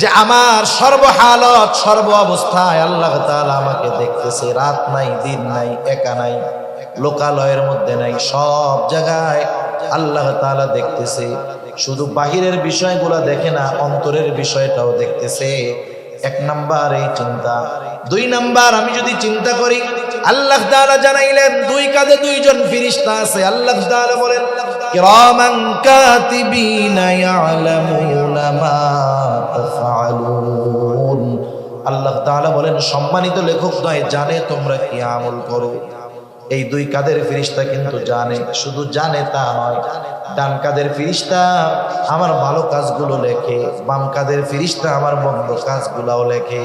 Speaker 1: যে আমার সর্বহালত, সর্ব অবস্থায় আল্লাহ তাআলা আমাকে দেখতেছে, রাত নাই, দিন নাই, একা নাই, লোকালয়ের মধ্যে নাই, সব জায়গায় আল্লাহ তাআলা দেখতেছে। শুধু বাহিরের বিষয়গুলো দেখে না, অন্তরের বিষয়টাও দেখতেছে। 1 নাম্বার এই চিন্তা। 2 নাম্বার, আমি যদি চিন্তা করি আল্লাহ তাআলা জানাইলেন 2 কাঁধে 2 জন ফেরেশতা আছে। আল্লাহ তাআলা বলেন কিরামান কাতিবিনা ইয়ালামুনা মা তাফআলুন। আল্লাহ তাআলা বলেন সম্মানিত লেখক নয়, জানে তোমরা কি আমল করো। এই 2 কাঁধের ফেরেশতা কিন্তু জানে, শুধু জানে তা নয়, ডান কাঁধের ফেরেশতা আমার ভালো কাজগুলো লেখে, বাম কাঁধের ফেরেশতা আমার মন্দ কাজগুলোও লেখে।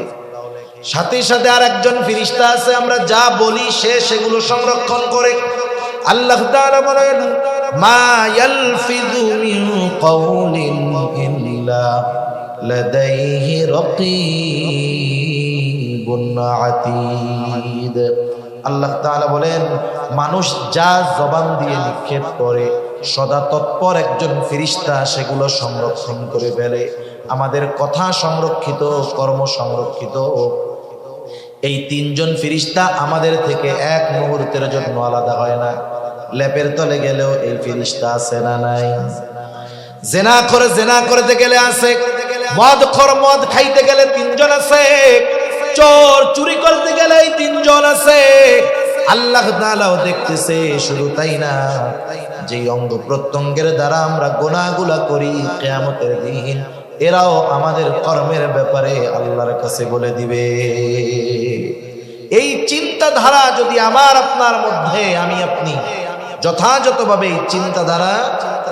Speaker 1: সাথে সাথে আর একজন ফেরেশতা আছে, আমরা যা বলি সে সেগুলো সংরক্ষণ করে। আল্লাহ তাআলা বলেন মা ইয়ালফিযু মিন কাওলিন ইল্লা লাদাইহি রাকীবুন আতীদ। আল্লাহ তাআলা বলেন মানুষ যা জবান দিয়ে নিক্ষেপ করে সদা তৎপর একজন ফেরেশতা সেগুলো সংরক্ষণ করে ফেলে। আমাদের কথা সংরক্ষিত, কর্ম সংরক্ষিত। এই 3 জন ফেরেশতা আমাদের থেকে এক মুহূর্তের জন্য আলাদা হয় না। লেপের তলে গেলেও এই ফেরেশতা আছে না নাই? জেনা করতে গেলে আছে, মদ খাইতে গেলে 3 জন আছে, চোর চুরি করতে গেলে 3 জন আছে। আল্লাহ তাআলাও দেখতেছে। শুধু তাই না, যে অঙ্গ প্রত্যঙ্গের দ্বারা আমরা গুনাহগুলা করি কিয়ামতের দিন এরাও আমাদের কর্মের ব্যাপারে আল্লাহর কাছে বলে দিবে। এই চিন্তাধারা যদি আমার আপনার মধ্যে আমি আপনি যথাযথভাবে এই চিন্তাধারা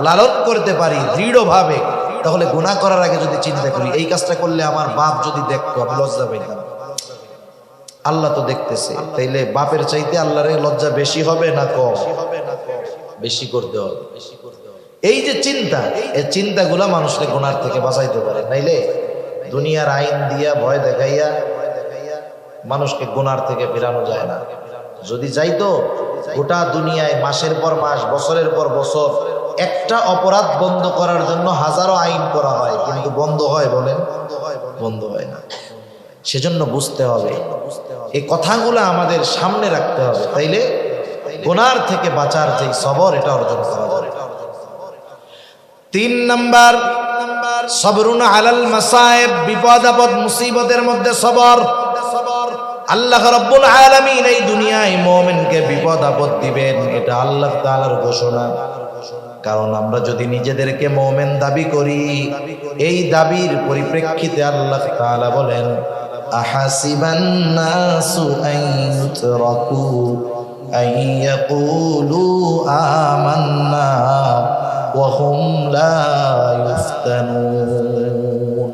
Speaker 1: লালন করতে পারি দৃঢ়ভাবে, তাহলে গুনাহ করার আগে যদি চিন্তা করি এই কাজটা করলে আমার বাপ যদি দেখতো আমি লজ্জা পেতাম, আল্লাহ তো দেখতেছে, তাইলে বাপের চাইতে আল্লাহর লজ্জা বেশি হবে না কম? বেশি করতে হবে। এই যে চিন্তা, এই চিন্তাগুলা মানুষকে গুনার থেকে বাঁচাইতে পারে। নাইলে দুনিয়ার আইন দিয়া ভয় দেখাইয়া মানুষকে গুনার থেকে ফেরানো যায় না। যদি যাইতো, গোটা দুনিয়ায় মাসের পর মাস, বছরের পর বছর একটা অপরাধ বন্ধ করার জন্য হাজারো আইন করা হয়, কিন্তু বন্ধ হয় বলেন? বন্ধ হয় না। সেজন্য বুঝতে হবে, এই কথাগুলো আমাদের সামনে রাখতে হবে, তাইলে গুনার থেকে বাঁচার যে সবর এটা অর্জন করা যাবে। 3 নাম্বার, সবরুন আলাল মাসায়েব, বিপদ আপদ মুসিবতের মধ্যে সবর। আল্লাহ রাব্বুল আলামিন এই দুনিয়ায় মুমিনকে বিপদ আপদ দিবেন, এটা আল্লাহ তাআলার ঘোষণা। কারণ আমরা যদি নিজেদেরকে মুমিন দাবি করি, এই দাবির পরিপ্রেক্ষিতে আল্লাহ তাআলা বলেন, আহাসিবান নাসু আন ইউতরাকু আন ইয়াকুলু আমান্না ওয়া হুম লা ইফতানুন।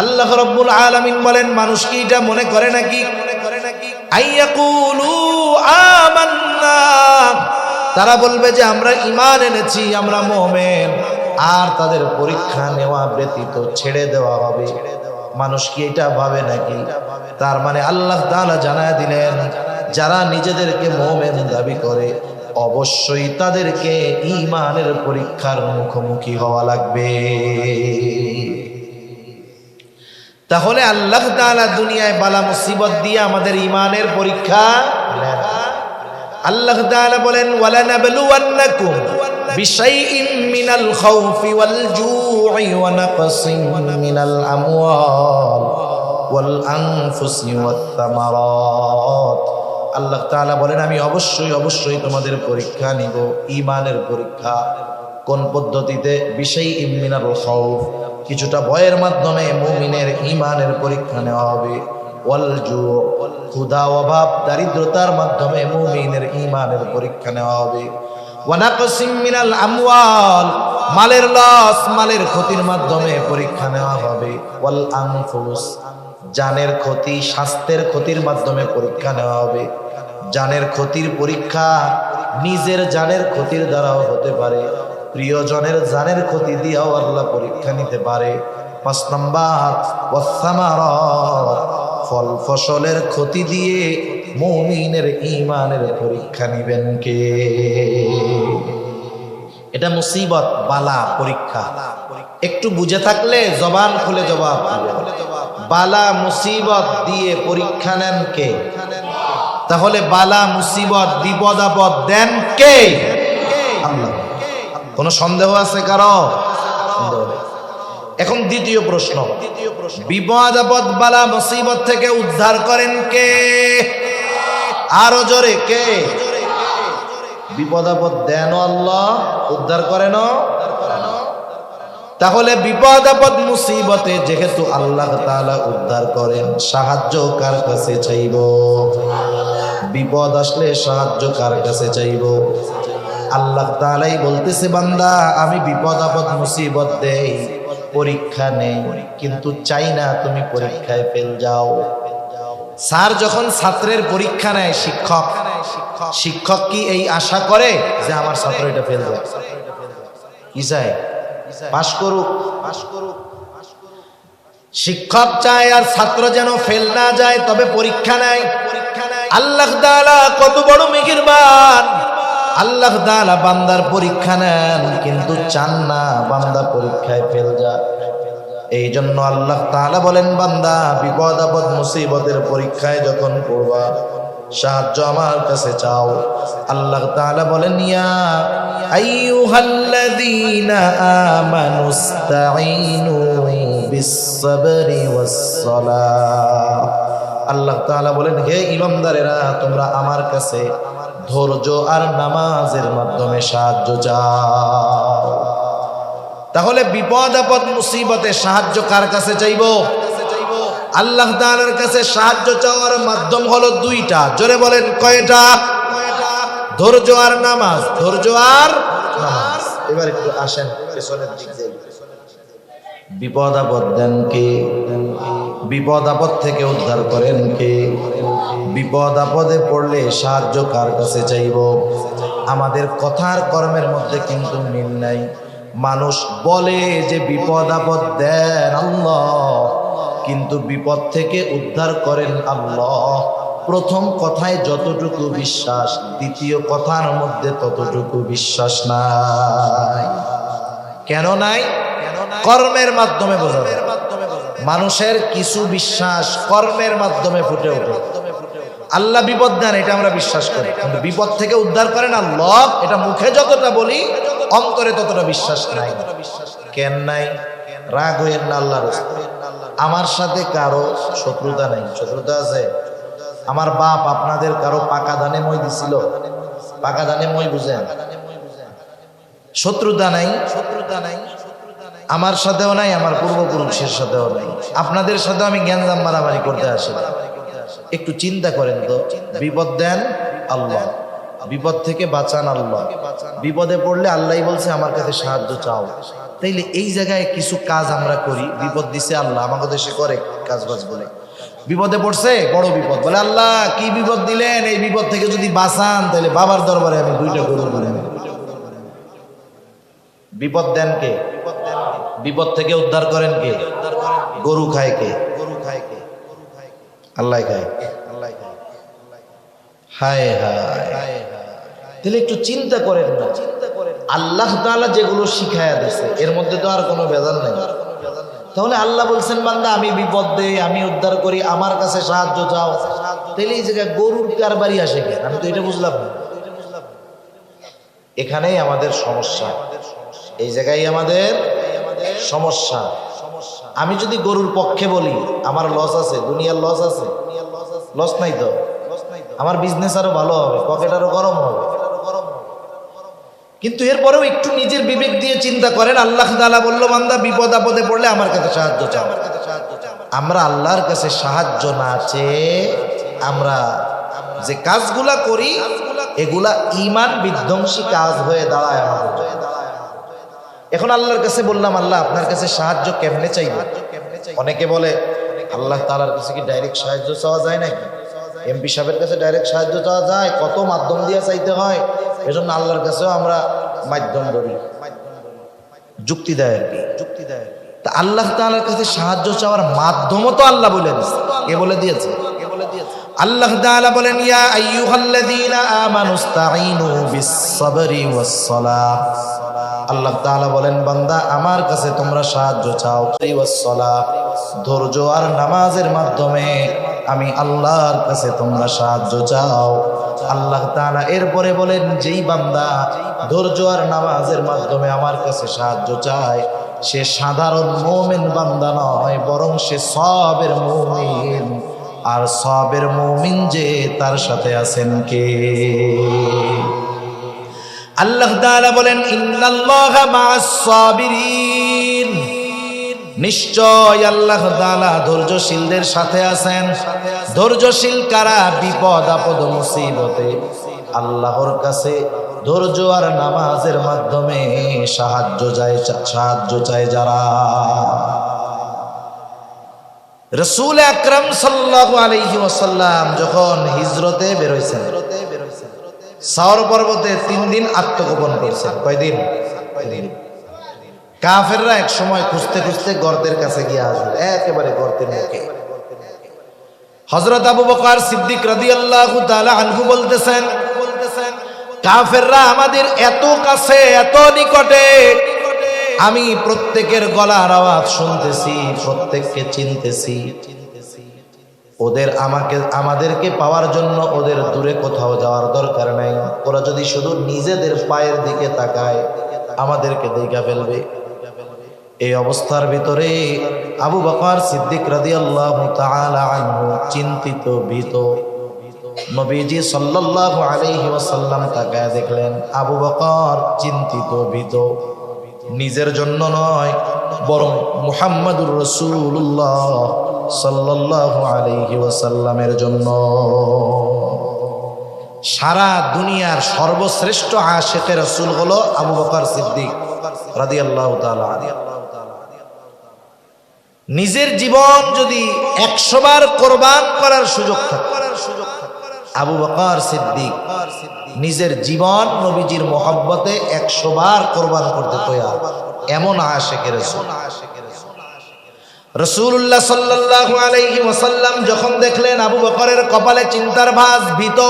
Speaker 1: আল্লাহ রাব্বুল আলামিন বলেন, মানুষ কি এটা মনে করে নাকি আন ইয়াকুলু আমান্না, তারা বলবে যে আমরা ঈমান এনেছি, আমরা মুমিন, আর তাদের পরীক্ষা নেওয়া ব্যতীত ছেড়ে দেওয়া হবে। মানুষ কি এটা ভাবে নাকি? তার মানে আল্লাহ তাআলা জানায় দিলেন, যারা নিজেদেরকে মুমিন দাবি করে অবশ্যই তাদেরকে ঈমানের পরীক্ষার মুখোমুখি হওয়া লাগবে। তাহলে আল্লাহ তাআলা দুনিয়ায় বালা মুসিবত দিয়ে আমাদের ঈমানের পরীক্ষা নেন। আল্লাহ তাআলা বলেন, ওয়ালানাবলুওয়ান্নাকুম বিশাইইন মিনাল খাউফি ওয়াল জু'i ওয়া নাকসিন মিনাল আমওয়াল ওয়াল আনফুসি ওয়াত তামারাত। আল্লাহ তাআলা বলেন, আমি অবশ্যই তোমাদের পরীক্ষা নিব, ঈমানের পরীক্ষা। কোন পদ্ধতিতে? বিশাইইন মিনাল খাউফ, কিছুটা ভয়ের মাধ্যমে মুমিনের ঈমানের পরীক্ষা নেওয়া হবে। ওয়াল জু', ক্ষুধা অভাব দারিদ্রতার মাধ্যমে মুমিনের ঈমানের পরীক্ষা নেওয়া হবে। ওয়া নাকসিম মিনাল আমওয়াল, মালের লস, মালের ক্ষতির মাধ্যমে পরীক্ষা নেওয়া হবে। ওয়াল আনফুস, জানের ক্ষতি, স্বাস্থ্যের ক্ষতির মাধ্যমে পরীক্ষা নেওয়া হবে। জানের ক্ষতির পরীক্ষা নিজের জানের ক্ষতির দ্বারাও হতে পারে, প্রিয়জনের জানের ক্ষতি দিয়েও আল্লাহ পরীক্ষা নিতে পারে। 5 নাম্বার, ওয়াস সামারাত, ফল ফসলের ক্ষতি দিয়ে মুমিনের ঈমানের পরীক্ষা নিবেন কে? এটা মুসিবত, বালা, পরীক্ষা। একটু বুঝে থাকলে জবান খুলে জবাব দিবেন। বালা মুসিবত দিয়ে পরীক্ষা নেন কে? তাহলে বালা মুসিবত বিপদ আপদ দেন কে? আল্লাহ। কোন সন্দেহ আছে কারো? এখন দ্বিতীয় প্রশ্ন, বিপদ আপদ বালা মুসিবত থেকে উদ্ধার করেন কে? আরো জোরে, কে? বিপদ আপদ দেন আল্লাহ, উদ্ধার করেন। তাহলে বিপদ আপদ মুসিবতে যেহেতু আল্লাহ তাআলা উদ্ধার করেন, সাহায্য কার কাছে চাইব? বিপদ আসলে সাহায্য কার কাছে চাইব? আল্লাহ তাআলাই বলতেছে, বান্দা আমি বিপদ আপদ মুসিবত দেই, পরীক্ষা নেই, কিন্তু চাই না তুমি পরীক্ষায় ফেল যাও। স্যার যখন ছাত্রের পরীক্ষা নেয়, শিক্ষক কি এই আশা করে যে আমার ছাত্র এটা ফেল যায়? কি চায়? পাস করুক। শিক্ষক চায় আর ছাত্র যেন ফেল না যায়, তবে পরীক্ষা নেয়। আল্লাহ তাআলা কত বড় মেহেরবান! আল্লাহ তাআলা বান্দার পরীক্ষা নেন, কিন্তু চান না বান্দা পরীক্ষায় ফেল যায়। এই জন্য আল্লাহ তাআলা বলেন, বান্দা বিপদ আপদ মুসিবতের পরীক্ষায় যখন পড়বা, সাহায্য আমার কাছে চাও। আল্লাহ তাআলা বলেন ইয়া আইয়ুহাল্লাযীনা আমানুস্তাঈনু বিস-সাবরি ওয়াস-সালাহ। আল্লাহ তাআলা বলেন হে ঈমানদারেরা তোমরা আমার কাছে ধৈর্য আর নামাজের মাধ্যমে সাহায্য চাও। তাহলে বিপদ আপদ মুসিবতে সাহায্য কার কাছে চাইবো? আল্লাহ তাআলার কাছে সাহায্য চাওয়ার মাধ্যম হলো দুইটা। জোরে বলেন কয়টা? ধৈর্য আর নামাজ। ধৈর্য আর নামাজ। এবার একটু আসেন পেছনের দিক যাই। বিপদ আপদ দেন কে? বিপদ আপদ থেকে উদ্ধার করেন কে? বিপদ আপদে পড়লে সাহায্য কার কাছে চাইব? আমাদের কথার কর্মের মধ্যে কিন্তু মিল নাই। মানুষ বলে যে বিপদ আপদ দেন আল্লাহ, কিন্তু বিপদ থেকে উদ্ধার করেন আল্লাহ। প্রথম কথায় যতটুকু বিশ্বাস, দ্বিতীয় কথার মধ্যে ততটুকু বিশ্বাস নাই। কেন নাই? কর্মের মাধ্যমে বোঝা যায়। মানুষের কিছু বিশ্বাস কর্মের মাধ্যমে ফুটে ওঠে। আল্লাহ বিপদ দেন এটা আমরা বিশ্বাস করি, কিন্তু বিপদ থেকে উদ্ধার করেন আল্লাহ এটা মুখে যতটা বলি অন্তরে ততটা বিশ্বাস নাই। কেন নাই? রাগ হইেন না আল্লাহর রাস্তায়। আমার সাথে কারো শত্রুতা নাই। শত্রুতা আছে? আমার বাপ আপনাদের কারো পাকা ধানে মই দিছিল? পাকা ধানে মই বুঝেন? শত্রুতা নাই। শত্রুতা নাই আমার সাথেও নাই, আমার পূর্বপুরুষের সাথেও নাই। আপনাদের সাথেও আমি জ্ঞানজাম মারামারি করতে আসি। একটু চিন্তা করেন তো, বিপদ দেন আল্লাহ, বিপদ থেকে বাঁচান আল্লাহ। বিপদে পড়লে আল্লাহই বলছে আমার কাছে সাহায্য চাও। তাইলে এই জায়গায় কিছু কাজ আমরা করি, বিপদ দিছে আল্লাহ, আমাকে দেশে করে কাজ বাজ বলে। বিপদে পড়ছে, বড় বিপদ, বলে আল্লাহ কি বিপদ দিলেন, এই বিপদ থেকে যদি বাঁচান তাহলে বাবার দরবারে আমি 2টা গরু কিনে নেব। বিপদ দেন কে? বিপদ থেকে উদ্ধার করেন কে? গরু খায় কে? আল্লাহ খায়। হায় হায়। তাহলে একটু চিন্তা করেন না, আল্লাহ তাআলা যেগুলো শিখায়া দিয়েছে এর মধ্যে তো আর কোনো ভেজাল নেই। তাহলে আল্লাহ বলছেন বান্দা আমি বিপদ দেই, আমি উদ্ধার করি, আমার কাছে সাহায্য চাও। তাহলে এই জায়গায় গরুর কারবারি আসে কেন? আমি তো এটা বুঝলাম না। এখানেই আমাদের সমস্যা, এই জায়গায় আমাদের সমস্যা। আমি যদি গরুর পক্ষে বলি আমার লস আছে, দুনিয়ার লস আছে? লস নাই তো। আমার বিজনেস আরো ভালো হবে, পকেট আরো গরম হবে। কিন্তু এরপরেও একটু নিজের বিবেক দিয়ে চিন্তা করেন। আল্লাহ তাআলা বলল বান্দা বিপদ আপদে পড়লে আমার কাছে সাহায্য চাও। আমরা আল্লাহর কাছে সাহায্য না চেয়ে আমরা যে কাজগুলা করি এগুলা ঈমান বিধ্বংসী কাজ হয়ে দাঁড়ায় আমাদের। এখন আল্লাহর কাছে বললাম আল্লাহ আপনার কাছে সাহায্য কেমনে চাইব? অনেকে বলে আল্লাহ তাআলার কাছে কি ডাইরেক্ট সাহায্য চাওয়া যায় নাকি? এমপি সাহেবের কাছে ডাইরেক্ট সাহায্য চাওয়া যায়? কত মাধ্যম দিয়ে চাইতে হয়। এজন্য আল্লাহর কাছেও আমরা মাধ্যম ধরি, যুক্তি দেয় আর কি। তা আল্লাহ তাআলার কাছে সাহায্য চাওয়ার মাধ্যমও তো আল্লাহ বলে দিয়েছে। কে বলে দিয়েছে? আল্লাহ তাআলা বলেন ইয়া আইয়ুহাল্লাযীনা আমানুস্তাঈনু বিস-সাবরি ওয়াস-সালাহ। আল্লাহ তাআলা বলেন বান্দা আমার কাছে তোমরা সাহায্য চাও ওয়াস-সালাহ, ধৈর্য আর নামাজের মাধ্যমে আমি আল্লাহর কাছে তোমরা সাহায্য চাও। আল্লাহ তাআলা এরপরে বলেন যেই বান্দা ধৈর্য আর নামাজের মাধ্যমে আমার কাছে সাহায্য চায় সে সাধারণ মুমিন বান্দা নয়, বরং সে সবের মুমিন। আর সবের মুমিন যে তার সাথে আছেন কে? আল্লাহ তাআলা বলেন ইন্নাল্লাহা মা'আস সাবিরিন, নিশ্চয় আল্লাহ তাআলা ধৈর্যশীলদের সাথে আছেন। ধৈর্যশীল কারা? বিপদ আপদ মুসিবতে আল্লাহর কাছে ধৈর্য আর নামাজের মাধ্যমে সাহায্য চায় যারা। রাসূল আকরাম সাল্লাল্লাহু আলাইহি ওয়াসাল্লাম যখন হিজরতে বের হইছেন, সাওর পর্বতে 3 দিন আত্মগোপন করছেন। কয়দিন? কাফেররা এক সময় খুঁজতে খুঁজতে গর্তের কাছে গিয়ে আসবে, একেবারে গর্তের মুখে। হযরত আবু বকর সিদ্দিক রাদিয়াল্লাহু তাআলা আনহু বলতেছেন কাফেররা আমাদের এত কাছে, এত নিকটে, আমি প্রত্যেকের গলার আওয়াজ শুনতেছি, প্রত্যেককে চিনতেছি। ওদের আমাদেরকে পাওয়ার জন্য ওদের দূরে কোথাও যাওয়ার দরকার নাই। ওরা যদি শুধু নিজেদের পায়ের দিকে তাকায় আমাদেরকে দেখা ফেলবে। এই অবস্থার ভিতরে আবু বকর সিদ্দিক রাদিয়াল্লাহু তাআলা আনহু চিন্তিত ভীত। নবীজি সাল্লাল্লাহু আলাইহি ওয়াসাল্লাম তাকায় দেখলেন আবু বকর চিন্তিত ভীত, নিজের জন্য নয় বরং মুহাম্মাদুর রাসূলুল্লাহ সাল্লাল্লাহু আলাইহি ওয়াসাল্লামের জন্য। সারা দুনিয়ার সর্বশ্রেষ্ঠ আশিকে রাসূল হলো আবু বকর সিদ্দিক রাদিয়াল্লাহু তাআলা। নিজের জীবন যদি 100 বার কোরবান করার সুযোগ থাকে, আবু বকর সিদ্দিক নিজের জীবন নবীজির মহব্বতে 100 বার কোরবান করতে তৈয়ার, এমন আশিকে রাসূল। রাসূলুল্লাহ সাল্লাল্লাহু আলাইহি ওয়াসাল্লাম যখন দেখলেন আবু বকরের কপালে চিন্তার ভাঁজ, ভীত,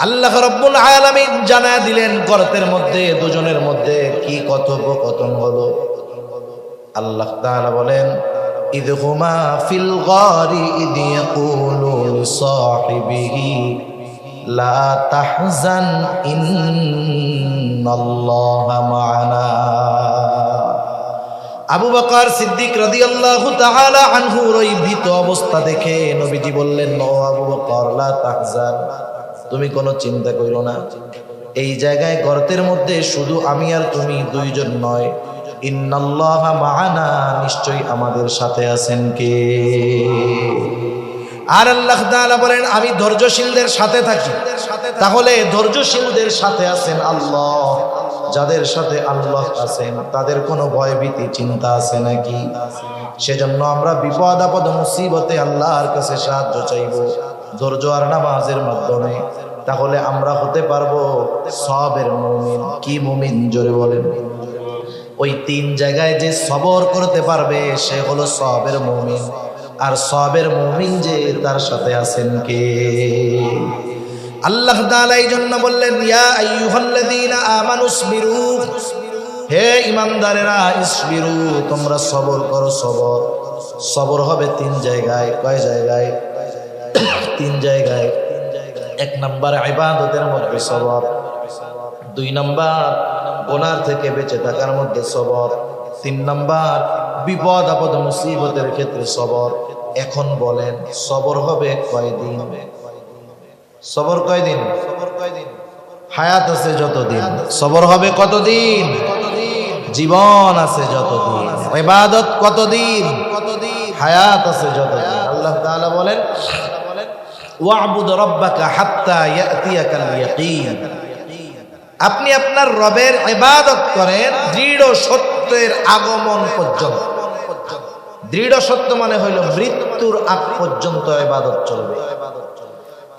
Speaker 1: আল্লাহ রাব্বুল আলামিন জানায় দিলেন গর্তের মধ্যে দুজনের মধ্যে কি কথোপকথন হলো। আল্লাহ তাআলা বলেন ইয হুমা ফিল গারি ইয ইয়াকুলু লিসাহিবিহি লা তাহজান ইন্নাল্লাহা মা'ানা। আবু বকর সিদ্দিক রাদিয়াল্লাহু তাআলা আনহুর ওই ভীত অবস্থা দেখে নবীজি বললেন ও আবু বকর লা তাহজান, তুমি কোনো চিন্তা কইরো না। এই জায়গায় গর্তের মধ্যে শুধু আমি আর তুমি দুইজন নয়, ইন্নাল্লাহা মা'ানা, নিশ্চয়ই আমাদের সাথে আছেন কে। আর আল্লাহ তাআলা বলেন আমি ধৈর্যশীলদের সাথে থাকি। তাহলে ধৈর্যশীলদের সাথে আছেন আল্লাহ। যাদের সাথে আল্লাহ আছেন তাদের কোনো ভয় ভীতি চিন্তা আছে নাকি? সেজন্য আমরা বিপদ আপদ মুসিবতে আল্লাহর কাছে সাহায্য চাইব ধৈর্য আর নামাজের মাধ্যমে। তাহলে আমরা হতে পারবো সবের মুমিন। কি মুমিন? জোরে বলেন। ওই 3 জায়গায় যে সবর করতে পারবে সে হলো সবের মুমিন। আর সবের মুমিন যে তার সাথে আছেন কে? আল্লাহ তাআলা এই জন্য বললেন ইয়া আইয়ুহাল্লাযীনা আমানুসবিরু, হে ঈমানদারেরা ইসবিরু, তোমরা সবর করো। সবর হবে 3 জায়গায়। কয় জায়গায়? 3 জায়গায়। 1 নাম্বার ইবাদতের মধ্যে সবর, 2 নাম্বার গুনাহ থেকে বেঁচে থাকার মধ্যে সবর, 3 নাম্বার বিপদ আপদ মুসিবতের ক্ষেত্রে সবর। এখন বলেন সবর হবে কয়দিন? সবর কয়দিন? হায়াত আছে যতদিন সবর হবে কতদিন? জীবন আছে যতদিন। ইবাদত কতদিন? হায়াত আছে যতদিন। আল্লাহ তাআলা বলেন ওয়া'বুদ রাব্বাকা হাত্তা ইয়াতিয়াকাল ইয়াকিন, আপনি আপনার রবের ইবাদত করেন দৃঢ় সত্যের আগমন পর্যন্ত। দৃঢ় সত্য মানে হইল মৃত্যুর আগ পর্যন্ত ইবাদত চলবে।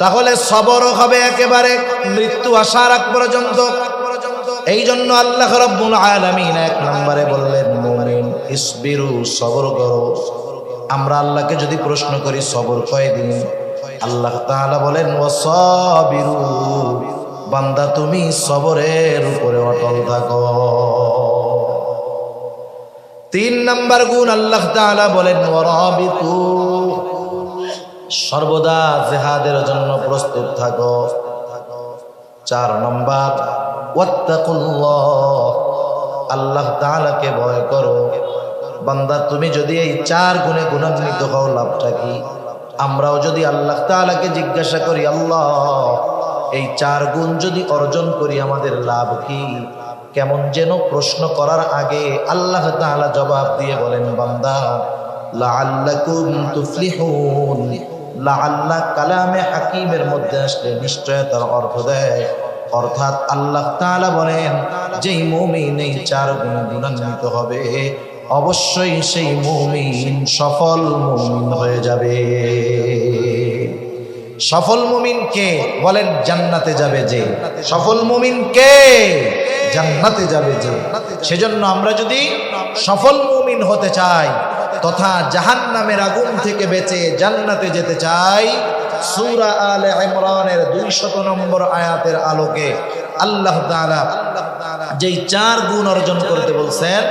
Speaker 1: তাহলে সবর হবে একেবারে মৃত্যু আসার আগ পর্যন্ত। এই জন্য আল্লাহ রাব্বুল আলামিন 1 নম্বরে বললেন মুমিন ইসবিরু, সবর করো। আমরা আল্লাহকে যদি প্রশ্ন করি সবর কয়দিন, আল্লাহ তাআলা বলেন ওয়াসাবিরু, বান্দা তুমি সবরের উপরে অটল থাকো। 3 নাম্বার গুণ আল্লাহ তাআলা বলেন ওয়ারাবিতু, সর্বদা জিহাদের জন্য প্রস্তুত থাকো। 4 নাম্বার ওয়াত্তাকুল্লাহ, আল্লাহ তাআলাকে ভয় করো। বান্দা তুমি যদি এই 4 গুণে গুণান্বিত হও লাভটা কি? আমরাও যদি আল্লাহ তাআলাকে জিজ্ঞাসা করি আল্লাহ এই 4 গুণ যদি অর্জন করি আমাদের লাভ কি? কেমন যেন প্রশ্ন করার আগে আল্লাহ তাআলা জবাব দিয়ে বলেন বান্দা লাআল্লাকুম তুফলিহুন। লাআল্লা কালামে হাকিমের মধ্যে আসলে নিশ্চয়তার অর্থ দেয়, অর্থাৎ আল্লাহ তাআলা বলেন যেই মুমিন এই 4 গুণে গুণান্বিত হবে অবশ্যই সেই মুমিন সফল মুমিন হয়ে যাবে। সফল মুমিন কে? বলেন জান্নাতে যাবে যে। সফল মুমিন কে? জান্নাতে যাবে যে। সেজন্য আমরা যদি সফল মুমিন হতে চাই তথা জাহান্নামের আগুন থেকে বেঁচে জান্নাতে যেতে চাই, সূরা আলে ইমরানের 200 নম্বর আয়াতের আলোকে আল্লাহ তাআলা যেই 4 গুণ অর্জন করতে বলছেন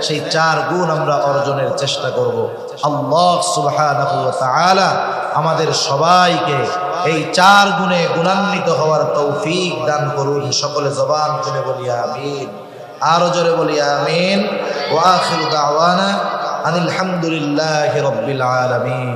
Speaker 1: সেই 4 গুণ আমরা অর্জনের চেষ্টা করব। আল্লাহ সুবহানাহু ওয়া তাআলা আমাদের সবাইকে এই 4 গুণে গুণান্বিত হওয়ার তৌফিক দান করুন। সকলে জবান খুলে বলি আমিন, আরো জোরে বলি আমিন। ওয়া আখিরু দাওয়ানা আনিল হামদুলিল্লাহি রাব্বিল আলামিন।